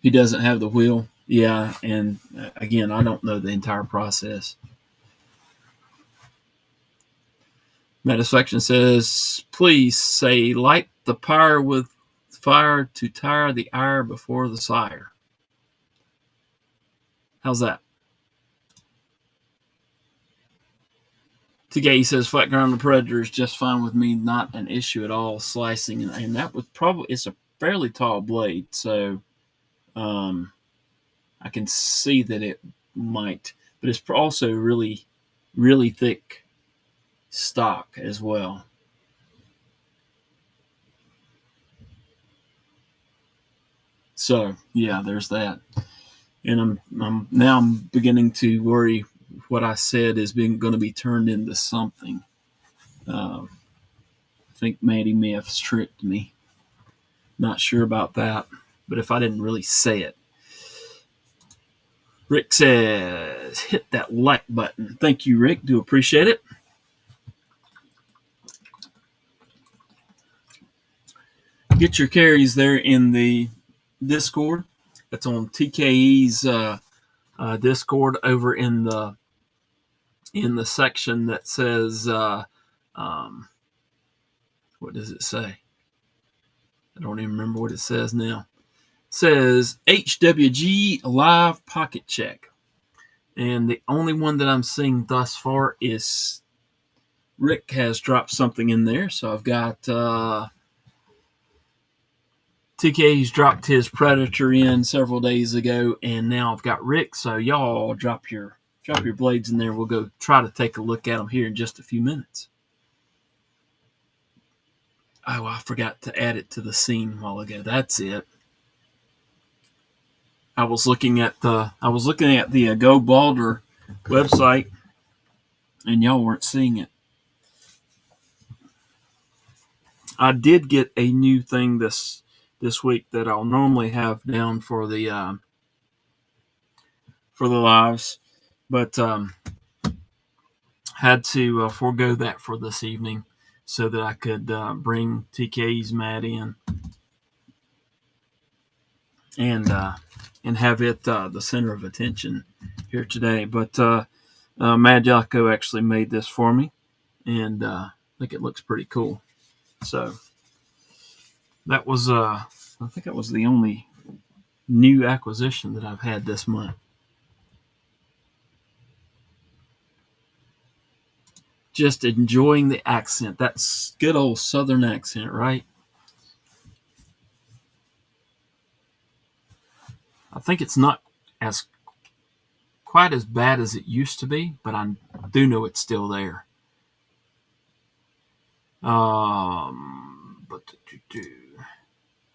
He doesn't have the wheel. Yeah, and again, I don't know the entire process. Satisfaction says, please say, light the pyre with fire to tire the ire before the sire. How's that? TKE says, flat ground predator is just fine with me, not an issue at all. Slicing, and that would probably, it's a fairly tall blade, so I can see that it might, but it's also really, really thick stock as well. So yeah, there's that. And I'm beginning to worry what I said is going to be turned into something. I think Maddie may have tricked me. Not sure about that, but if I didn't really say it. Rick says, hit that like button. Thank you, Rick. Do appreciate it. Get your carries there in the Discord. That's on TKE's Discord over in the section that says, what does it say? I don't even remember what it says now. says HWG live pocket check. And the only one that I'm seeing thus far is Rick has dropped something in there. So I've got TKE's dropped his Predator in several days ago, and now I've got Rick. So y'all drop your blades in there. We'll go try to take a look at them here in just a few minutes. Oh, I forgot to add it to the scene a while ago. That's it. I was looking at the Go Balder website, and y'all weren't seeing it. I did get a new thing this week that I'll normally have down for the lives, but had to forego that for this evening so that I could bring TKE's Matt in and have it the center of attention here today. But Mad Jocko actually made this for me, and I think it looks pretty cool. So that was I think that was the only new acquisition that I've had this month. Just enjoying the accent. That's good old Southern accent, right? I think it's not quite as bad as it used to be, but I do know it's still there.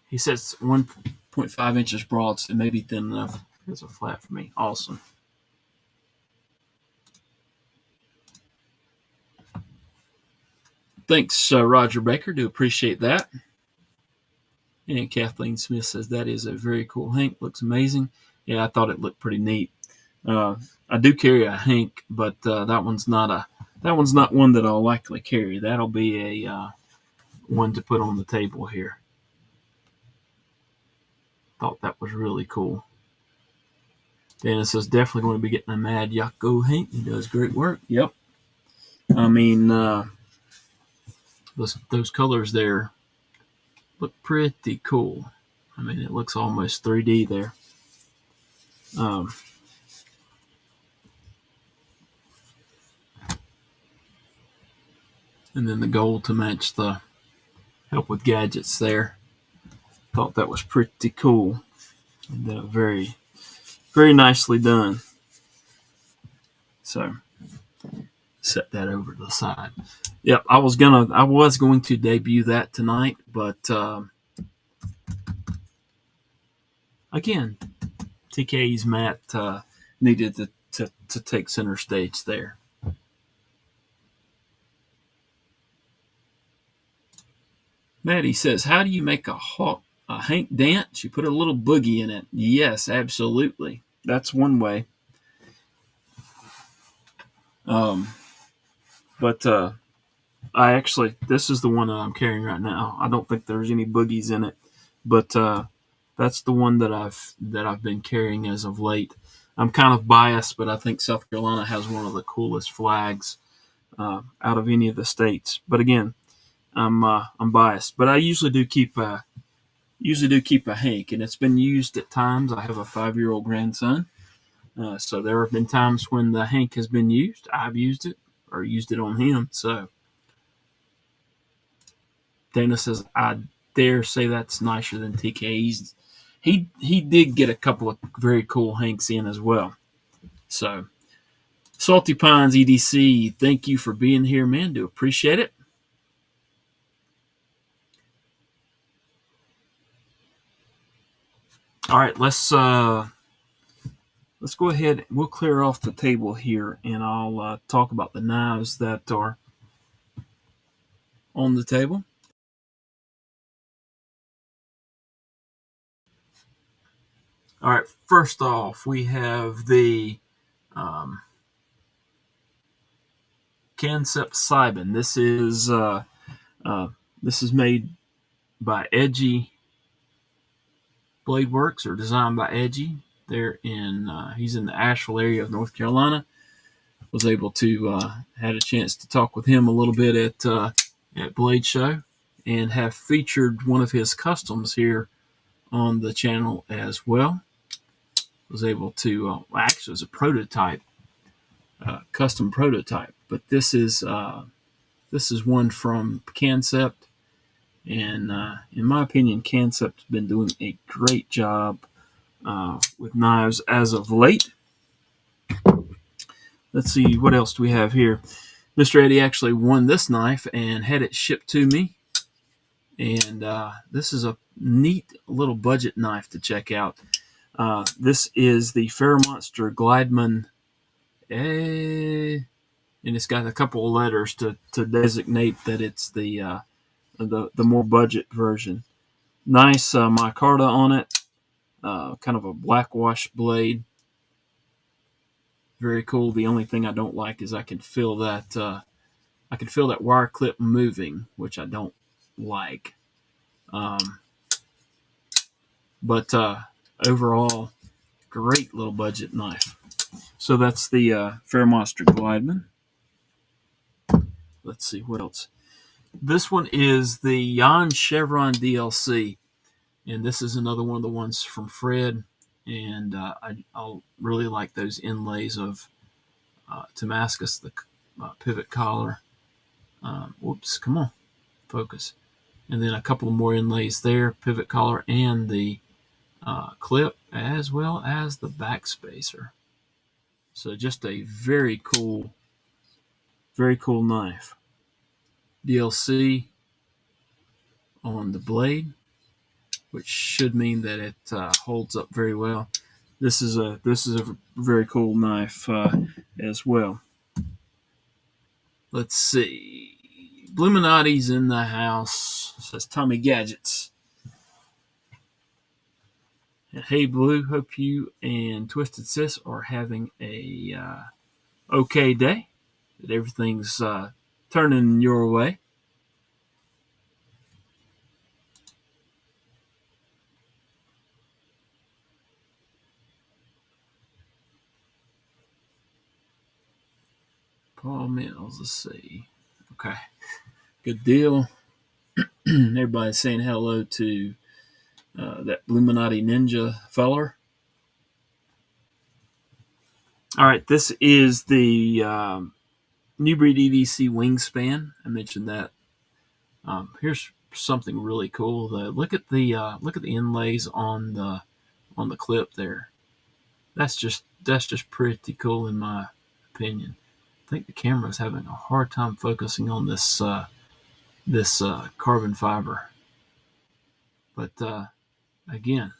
He says 1.5 inches broad, so maybe thin enough. It's a flat for me. Awesome. Thanks, Roger Baker. Do appreciate that. And Kathleen Smith says that is a very cool Hank. Looks amazing. Yeah, I thought it looked pretty neat. I do carry a Hank, but that one's not one that I'll likely carry. That'll be a one to put on the table here. Thought that was really cool. Dennis says definitely going to be getting a Mad Jocko Hank. He does great work. Yep. I mean, those colors there look pretty cool. I mean, it looks almost 3D there. And then the gold to match the help with gadgets there. Thought that was pretty cool. And very, very nicely done. So set that over to the side. Yep, I was going to debut that tonight, but again, TKE's Matt needed to take center stage there. Maddie says, how do you make a Hank dance? You put a little boogie in it. Yes, absolutely. That's one way. But this is the one that I'm carrying right now. I don't think there's any boogies in it, but that's the one that I've been carrying as of late. I'm kind of biased, but I think South Carolina has one of the coolest flags out of any of the states. But again, I'm biased, but I usually do keep a Hank, and it's been used at times. I have a 5-year-old grandson, so there have been times when the Hank has been used. I've used it or used it on him. So Dana says, I dare say that's nicer than TKE's. He did get a couple of very cool Hanks in as well. So Salty Pines EDC, thank you for being here, man. Do appreciate it. All right, let's go ahead. We'll clear off the table here, and I'll talk about the knives that are on the table. All right, first off, we have the Concept Cybin. This is made by Edgy Blade Works, or designed by Edgy. He's in the Asheville area of North Carolina. Was able to had a chance to talk with him a little bit at Bladeshow, and have featured one of his customs here on the channel as well. Was able to, actually, it was a prototype, custom prototype, but this is one from Concept, and in my opinion, Concept's been doing a great job with knives as of late. Let's see, what else do we have here? Mr. Eddie actually won this knife and had it shipped to me. And this is a neat little budget knife to check out. This is the Fairmonster Glideman, and it's got a couple of letters to designate that it's the more budget version. Nice micarta on it, kind of a black wash blade. Very cool. The only thing I don't like is I can feel that wire clip moving, which I don't like. But overall, great little budget knife. So that's the Fairmonster Glideman. Let's see what else. This one is the Jan Chevron DLC, and this is another one of the ones from Fred. And I'll really like those inlays of Damascus, the pivot collar. Whoops, come on, focus. And then a couple more inlays there, pivot collar and the clip, as well as the back spacer. So just a very cool knife. DLC on the blade, which should mean that it holds up very well. This is a very cool knife as well. Let's see. Bluminati's in the house, says Tommy Gadgets. And hey, Blue, hope you and Twisted Sis are having a okay day. That everything's turning your way. Paul Mills, let's see. Okay, good deal. Everybody's saying hello to that Bluminati Ninja feller. All right, this is the New Breed EDC wingspan. I mentioned that. Here's something really cool. Look at the inlays on the clip there. That's just pretty cool in my opinion. I think the camera's having a hard time focusing on this carbon fiber. But again,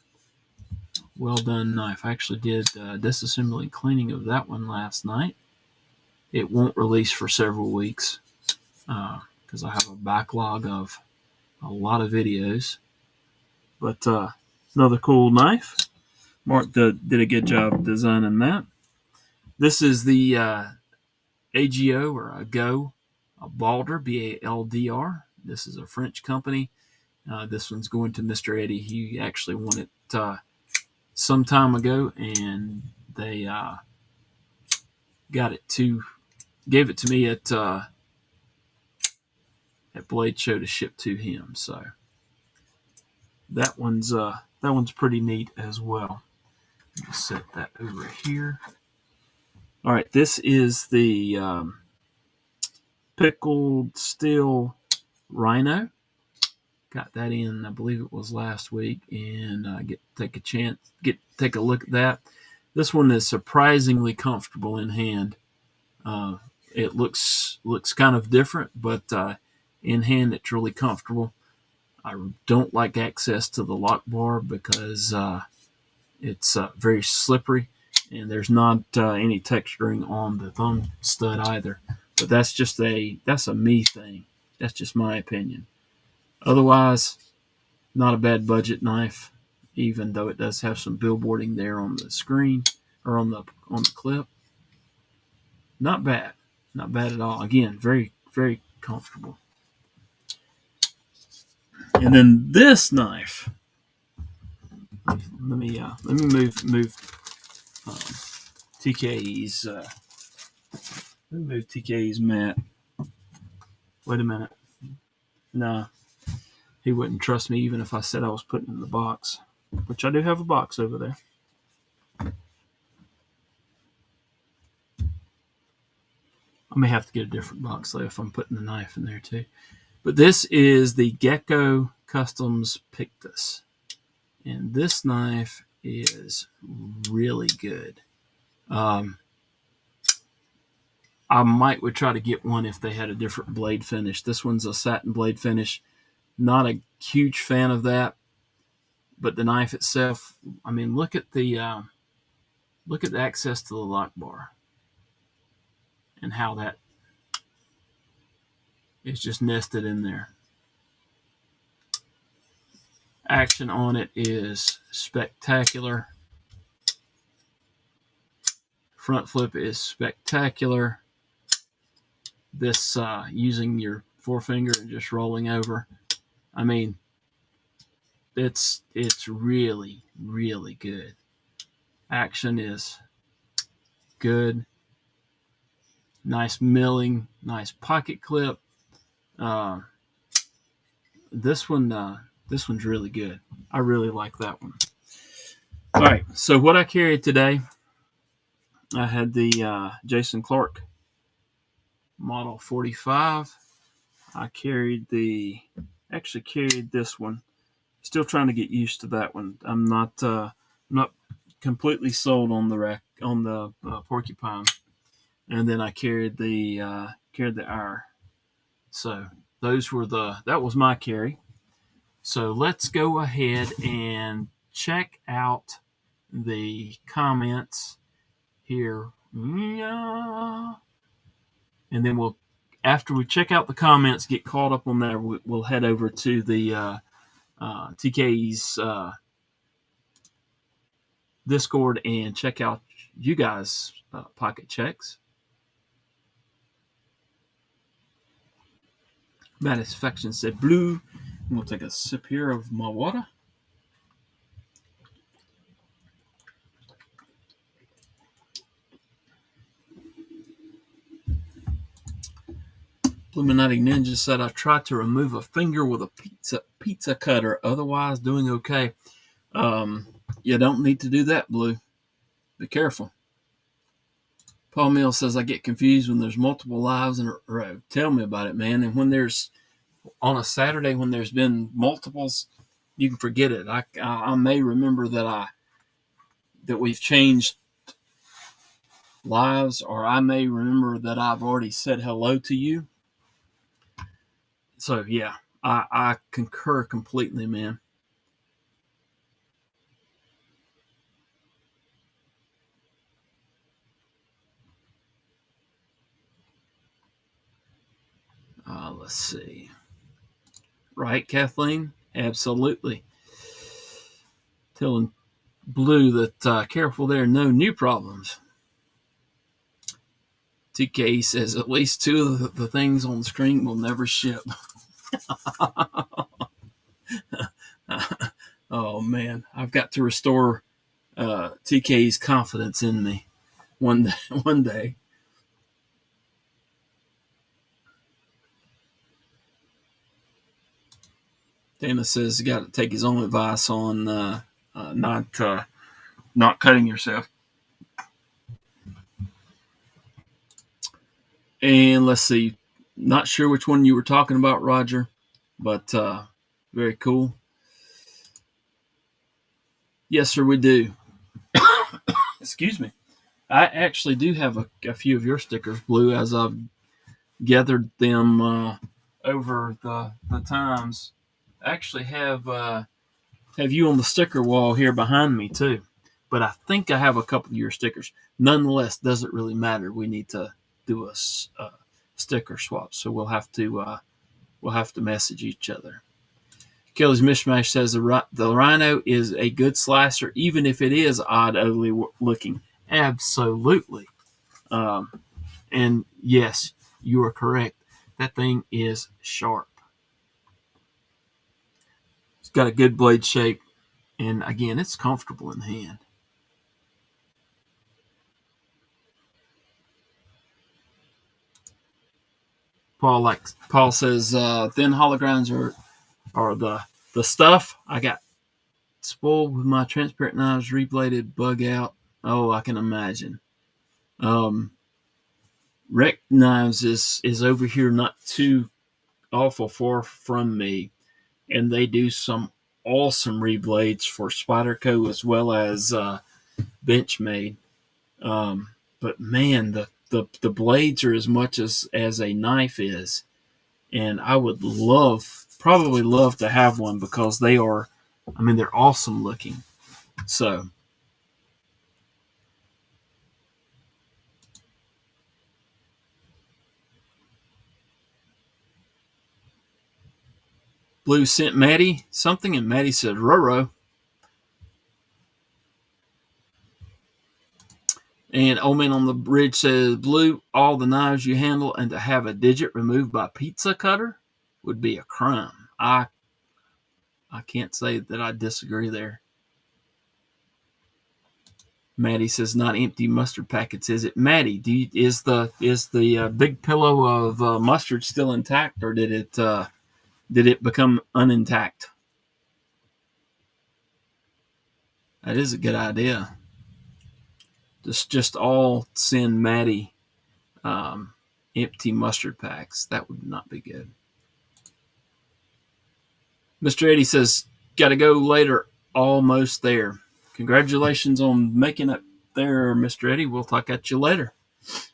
well done knife. I actually did disassembly and cleaning of that one last night. It won't release for several weeks because I have a backlog of a lot of videos. But another cool knife. Mark did a good job designing that. This is the AGO or a Balder, Baldr. This is a French company. This one's going to Mr. Eddie. He actually won it some time ago, and they gave it to me at Bladeshow to ship to him. So that one's pretty neat as well. Just set that over here. All right, this is the pickled steel Rhino. Got that in, I believe it was last week, and take a look at that. This one is surprisingly comfortable in hand. It looks kind of different, but in hand it's really comfortable. I don't like access to the lock bar because it's very slippery, and there's not any texturing on the thumb stud either. But that's a me thing. That's just my opinion. Otherwise, not a bad budget knife, even though it does have some billboarding there on the screen or on the clip. Not bad at all. Again, very, very comfortable. And then this knife. Let me move TKE's. Let me move TKE's mat. Wait a minute. No, he wouldn't trust me even if I said I was putting it in the box. which I do have a box over there. I may have to get a different box though if I'm putting the knife in there too. But this is the Gecko Customs Pictus. And this knife is really good. I would try to get one if they had a different blade finish. This one's a satin blade finish. Not a huge fan of that. But the knife itself, I mean, look at the access to the lock bar and how that is just nested in there. Action on it is spectacular. Front flip is spectacular. This using your forefinger and just rolling over. I mean, it's really, really good. Action is good. Nice milling, nice pocket clip. This one's really good. I really like that one. All right, so what I carried today, I had the Jason Clark Model 45. I carried this one. Still trying to get used to that one. I'm not completely sold on the Porcupine. And then I carried the R. So that was my carry. So let's go ahead and check out the comments here. And then after we check out the comments, get caught up on there, we'll head over to the TKE's Discord and check out you guys' pocket checks. Satisfaction said blue. I'm going to take a sip here of my water. Illuminati Ninja said, I tried to remove a finger with a pizza cutter, otherwise doing okay. You don't need to do that, Blue. Be careful. Paul Mills says, I get confused when there's multiple lives in a row. Tell me about it, man. And when there's, on a Saturday, when there's been multiples, you can forget it. I may remember that we've changed lives, or I may remember that I've already said hello to you. So, yeah, I concur completely, man. Let's see. Right, Kathleen? Absolutely. Telling Blue that careful there, no new problems. TKE says at least two of the things on the screen will never ship. Oh, man. I've got to restore TK's confidence in me one day. Dana says you got to take his own advice on not cutting yourself. And let's see. Not sure which one you were talking about, Roger, but very cool. Yes, sir, we do. Excuse me. I actually do have a few of your stickers, Blue, as I've gathered them over the times. I actually have you on the sticker wall here behind me too, but I think I have a couple of your stickers. Nonetheless, doesn't really matter. We need to do a sticker swap, so we'll have to message each other. Kelly's Mishmash says the Rhino is a good slicer, even if it is odd, ugly looking. Absolutely. And yes, you are correct. That thing is sharp. It's got a good blade shape. And again, it's comfortable in the hand. Paul says thin hollow grinds are the stuff. I got spoiled with my transparent knives, rebladed, bug out. Oh, I can imagine. Rec Knives is over here not too awful far from me, and they do some awesome reblades for Spyderco as well as Benchmade. But man, the blades are as much as a knife is, and I would probably love to have one because they are, I mean, they're awesome looking. So Blue sent Maddie something, and Maddie said Roro. And Old Man on the Bridge says, Blue, all the knives you handle and to have a digit removed by pizza cutter would be a crime. I can't say that I disagree there. Maddie says, not empty mustard packets, is it? Maddie, is the big pillow of mustard still intact, or did it become unintact? That is a good idea. Just all send Maddie empty mustard packs. That would not be good. Mr. Eddie says, got to go later. Almost there. Congratulations on making it there, Mr. Eddie. We'll talk at you later. It's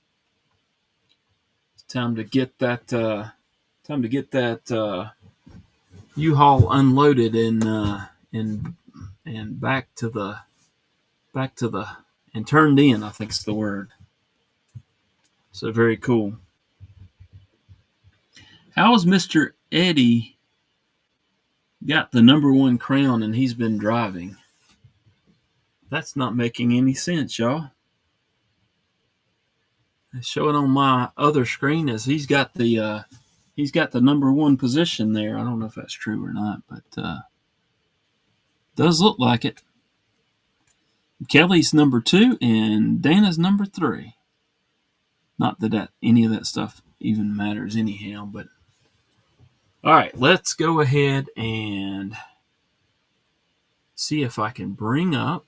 time to get that U-Haul unloaded and back to the and turned in, I think is the word. So very cool. How has Mr. Eddie got the #1 crown and he's been driving? That's not making any sense, y'all. I show it on my other screen as he's got the #1 position there. I don't know if that's true or not, but does look like it. Kelly's #2 and Dana's #3. Not that any of that stuff even matters anyhow, but all right, let's go ahead and see if I can bring up.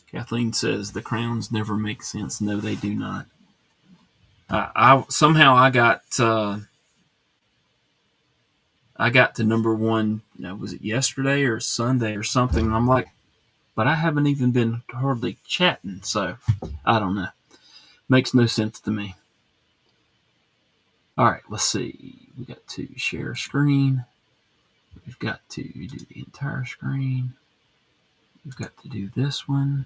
Kathleen says the crowns never make sense. No, they do not. I somehow I got to #1. Was it yesterday or Sunday or something? And I'm like, but I haven't even been hardly chatting, so I don't know. Makes no sense to me. All right, let's see. We got to share screen. We've got to do the entire screen. We've got to do this one.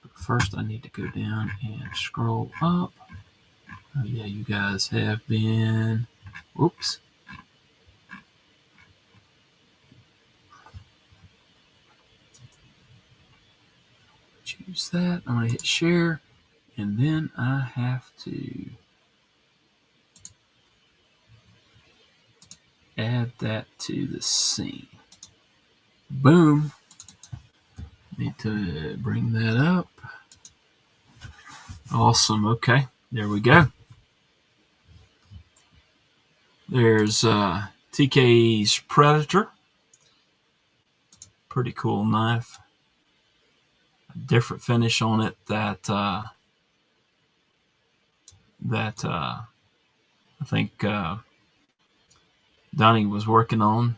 But first, I need to go down and scroll up. Oh, yeah, you guys have been. Whoops. Choose that. I'm going to hit share. And then I have to add that to the scene. Boom. Need to bring that up. Awesome. Okay. There we go. There's TKE's Predator. Pretty cool knife. A different finish on it that I think Donnie was working on.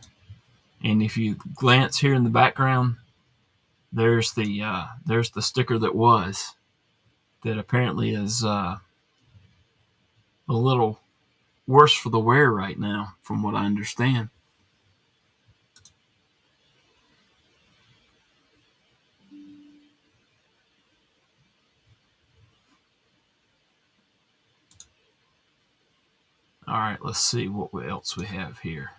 And if you glance here in the background, there's the sticker that apparently is a little worse for the wear right now, from what I understand. All right, let's see what else we have here.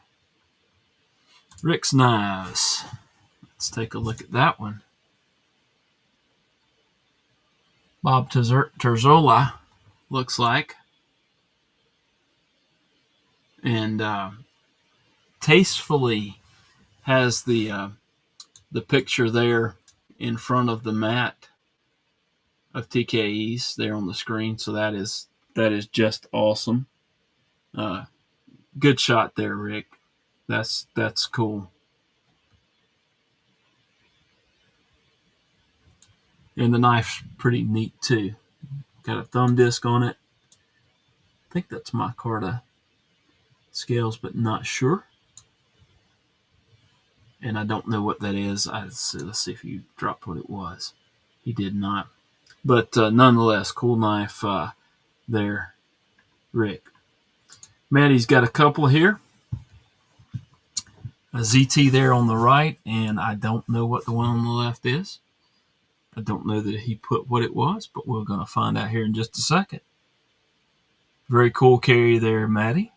Rick's Knives. Let's take a look at that one. Bob Terzola, looks like. And tastefully has the picture there in front of the mat of TKEs there on the screen. So that is just awesome. Good shot there, Rick. That's cool. And the knife's pretty neat too. Got a thumb disc on it. I think that's micarta scales, but not sure. And I don't know what that is. Let's see if you dropped what it was. He did not. But nonetheless, cool knife there, Rick. Maddie's got a couple here. A ZT there on the right, and I don't know what the one on the left is. I don't know that he put what it was, but we're going to find out here in just a second. Very cool carry there, Maddie.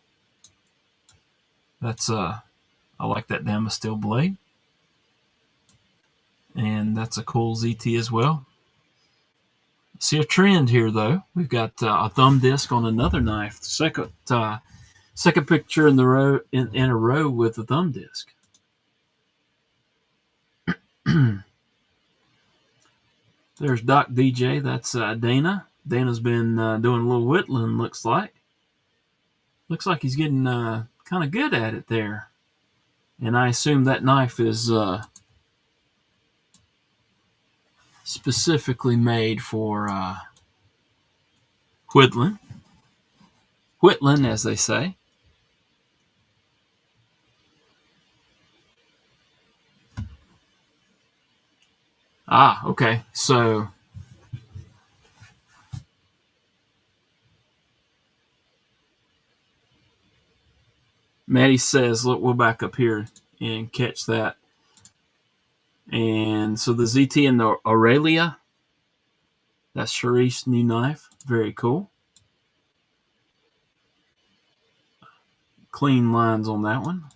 That's I like that Damascene steel blade. And that's a cool ZT as well. See a trend here, though. We've got a thumb disc on another knife. Second picture in the row in a row with a thumb disc. There's Doc DJ. That's Dana. Dana's been doing a little whittling, looks like. Looks like he's getting kind of good at it there. And I assume that knife is specifically made for whittling. Whittling, as they say. Ah, okay. So Maddie says, look, we'll back up here and catch that. And so the ZT and the Aurelia, that's Sharif's new knife. Very cool. Clean lines on that one.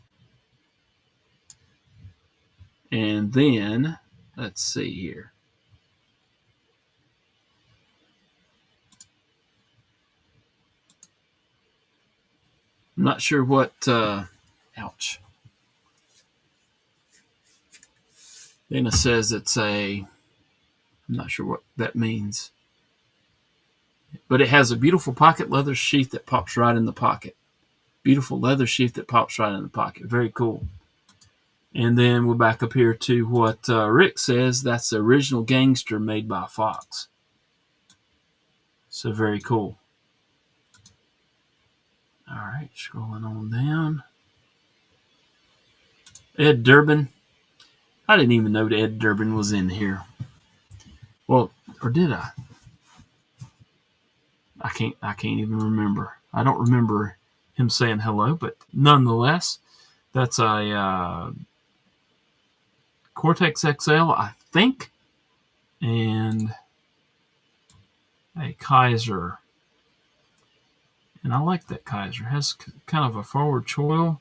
And then, let's see here. I'm not sure what, ouch. Dana says it's I'm not sure what that means. But it has a beautiful pocket leather sheath that pops right in the pocket. Beautiful leather sheath that pops right in the pocket. Very cool. And then we're back up here to what Rick says. That's the original Gangster made by Fox. So very cool. All right, scrolling on down. Ed Durbin. I didn't even know that Ed Durbin was in here. Well, or did I? I can't even remember. I don't remember him saying hello, but nonetheless, that's a Cortex XL, I think, and a Kaiser. And I like that Kaiser. Has kind of a forward choil.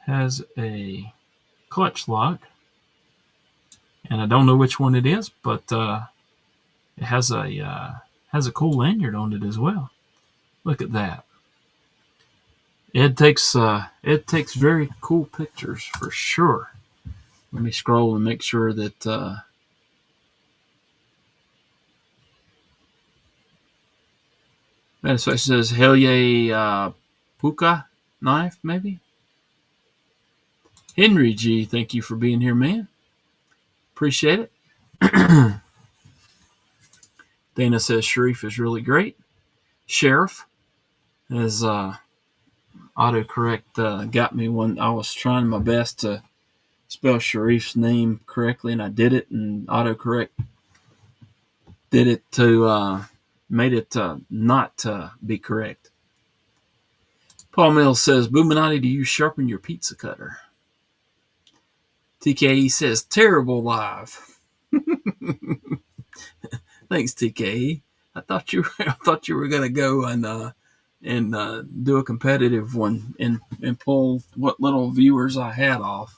Has a clutch lock. And I don't know which one it is, but it has a cool lanyard on it as well. Look at that. Ed takes very cool pictures for sure. Let me scroll and make sure that that says Helye Puka knife, maybe. Henry G, thank you for being here, man. Appreciate it. Dana says Sharif is really great. Sheriff, as autocorrect got me when I was trying my best to spell Sharif's name correctly, and I did it, and autocorrect did it to made it not be correct. Paul Mills says, Buminati, do you sharpen your pizza cutter? TKE says, terrible live. Thanks, TKE. I thought you were gonna go and do a competitive one and pull what little viewers I had off.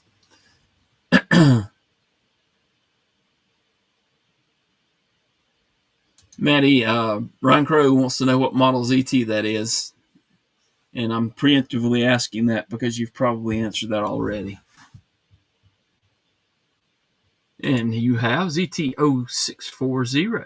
Maddie, Ryan Crow wants to know what model ZT that is. And I'm preemptively asking that because you've probably answered that already. And you have ZT0640.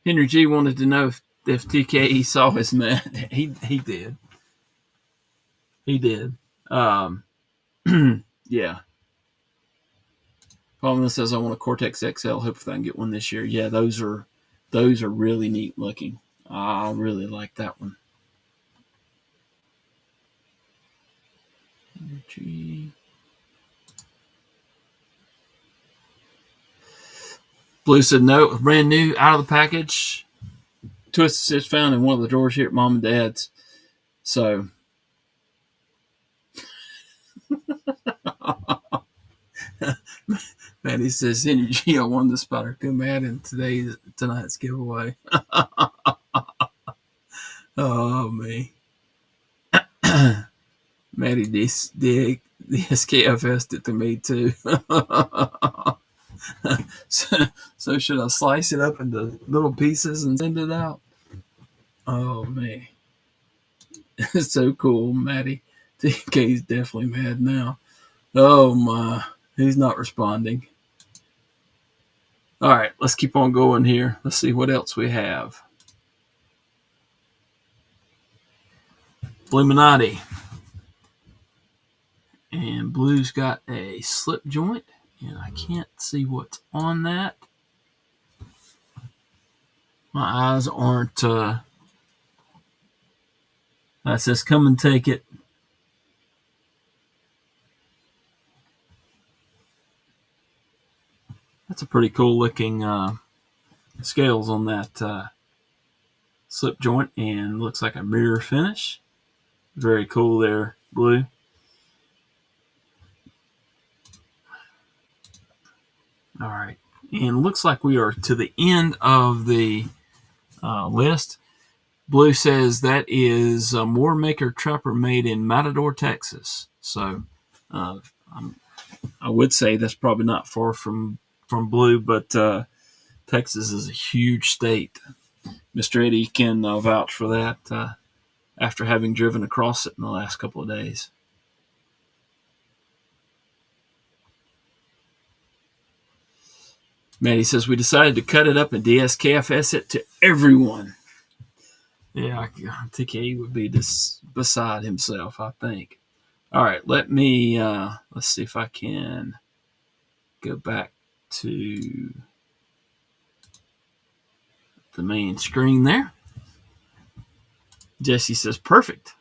Henry G wanted to know if TKE saw his man, he did. He did. Yeah. Paulina says I want a Cortex XL. Hopefully I can get one this year. Yeah, those are really neat looking. I really like that one. Blue said no, brand new, out of the package. Twisted Stitch found in one of the drawers here at Mom and Dad's. So Maddie says Henry G, I won the Spyderco Madden tonight's giveaway. Oh me. Maddie the SKFS'd it to me too. so should I slice it up into little pieces and send it out? Oh man. It's so cool, Maddie. TK's definitely mad now. Oh my. He's not responding. All right, let's keep on going here. Let's see what else we have. Illuminati. And Blue's got a slip joint, and I can't see what's on that. My eyes aren't. That says come and take it. That's a pretty cool looking scales on that slip joint, and looks like a mirror finish. Very cool there, Blue. All right, and looks like we are to the end of the list. Blue says that is a War Maker Trapper made in Matador, Texas. So I would say that's probably not far from Blue, but Texas is a huge state. Mr. Eddie can vouch for that after having driven across it in the last couple of days. Maddie says, we decided to cut it up and DSKFS it to everyone. Yeah, TKE would be beside himself, I think. All right, let's see if I can go back to the main screen there. Jesse says, perfect.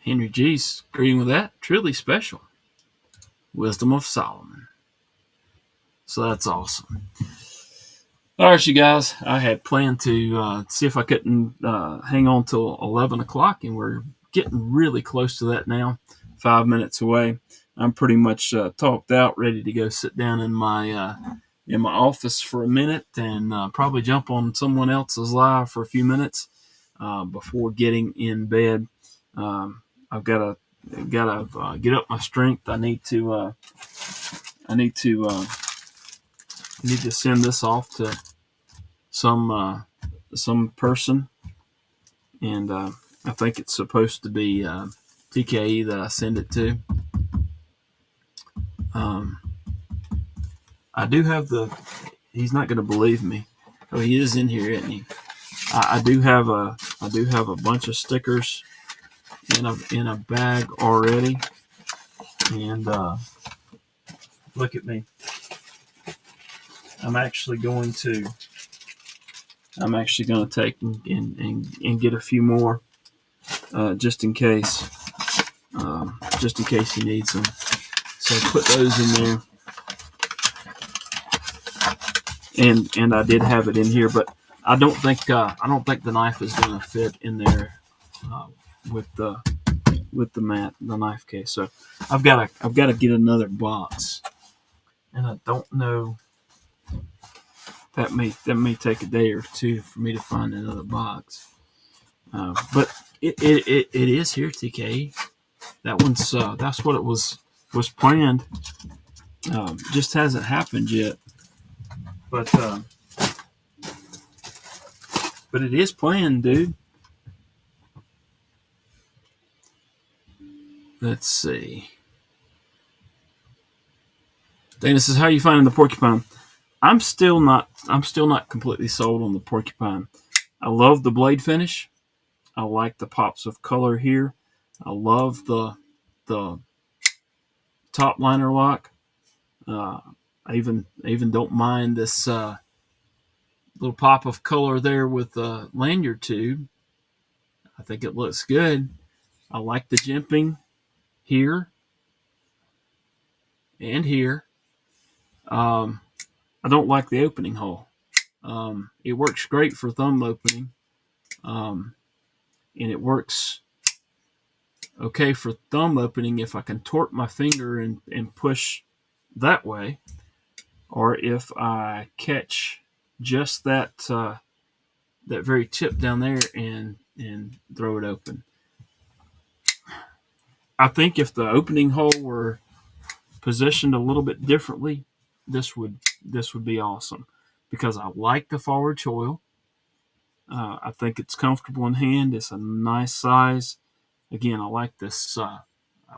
Henry G's agreeing with that. Truly special. Wisdom of Solomon. So that's awesome. All right, you guys. I had planned to see if I couldn't hang on till 11 o'clock, and we're getting really close to that now. 5 minutes away. I'm pretty much talked out, ready to go sit down in my office for a minute and probably jump on someone else's live for a few minutes before getting in bed. I've got to get up my strength. I need to send this off to some person, and I think it's supposed to be TKE that I send it to. I do have he's not going to believe me. Oh, he is in here, isn't he? I do have a bunch of stickers in a bag already, and look at me. I'm actually going to take and get a few more just in case he needs them. So put those in there. And I did have it in here, but I don't think the knife is going to fit in there with the knife case. So I've got to get another box, and I don't know. That may take a day or two for me to find another box. But it is here, TK. That one's that's what it was planned. Just hasn't happened yet. But it is planned, dude. Let's see. Dana says, how are you finding the porcupine? I'm still not completely sold on the porcupine. I love the blade finish. I like the pops of color here. I love the top liner lock. Uh, I even don't mind this little pop of color there with the lanyard tube. I think it looks good. I like the jimping here and here. Um, I don't like the opening hole. It works great for thumb opening, um, and it works okay for thumb opening if I can torque my finger and push that way, or if I catch just that very tip down there and throw it open. I think if the opening hole were positioned a little bit differently, this would be awesome because I like the forward choil. I think it's comfortable in hand. It's a nice size. Again, I like this. I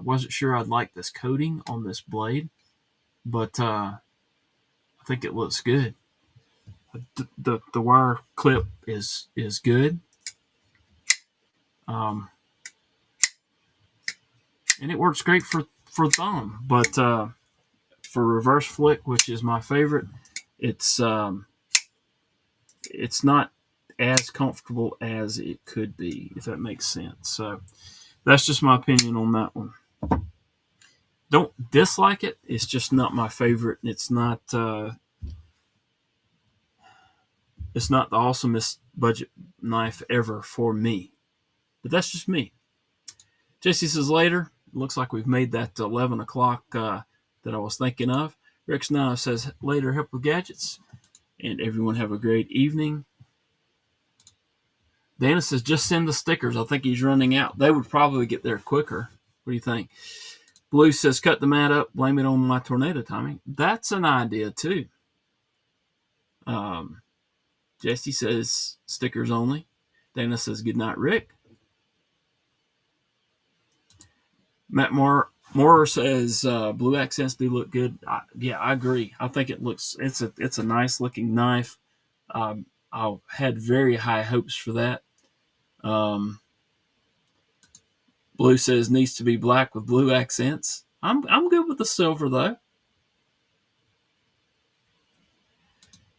wasn't sure I'd like this coating on this blade, but I think it looks good. The wire clip is good, and it works great for thumb. But for reverse flick, which is my favorite, it's not as comfortable as it could be, if that makes sense. So that's just my opinion on that one. Don't dislike it. It's just not my favorite. It's not the awesomest budget knife ever for me. But that's just me. Jesse says later. It looks like we've made that 11 o'clock that I was thinking of. Rex now says later, help with gadgets. And everyone have a great evening. Dana says just send the stickers. I think he's running out. They would probably get there quicker. What do you think? Blue says cut the mat up, blame it on my tornado timing. That's an idea too. Jesse says stickers only. Dana says good night, Rick. Matt Moore says blue accents do look good. I agree. I think it looks it's a nice looking knife. I had very high hopes for that. Blue says needs to be black with blue accents. I'm good with the silver though.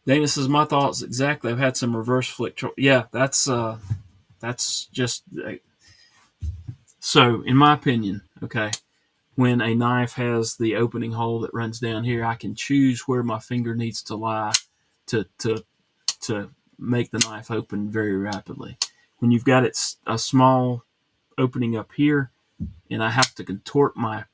Dana says my thoughts exactly. I've had some reverse flick. Yeah, that's just so. In my opinion, okay, when a knife has the opening hole that runs down here, I can choose where my finger needs to lie to make the knife open very rapidly. When you've got a small opening up here, and I have to contort my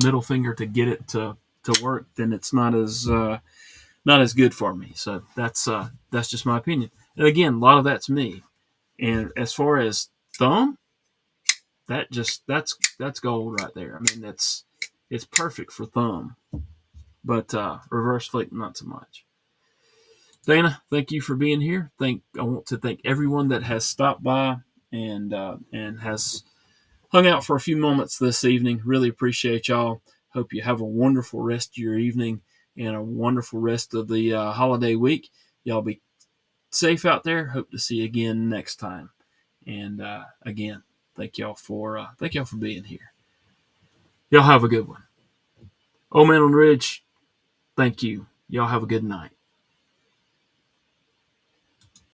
middle finger to get it to work, then it's not as good for me. So that's just my opinion. And again, a lot of that's me. And as far as thumb, that's gold right there. I mean, it's perfect for thumb, but reverse flick not so much. Dana, thank you for being here. I want to thank everyone that has stopped by and has hung out for a few moments this evening. Really appreciate y'all. Hope you have a wonderful rest of your evening and a wonderful rest of the holiday week. Y'all be safe out there. Hope to see you again next time. And again, thank y'all for being here. Y'all have a good one. Old Man on the Ridge, thank you. Y'all have a good night.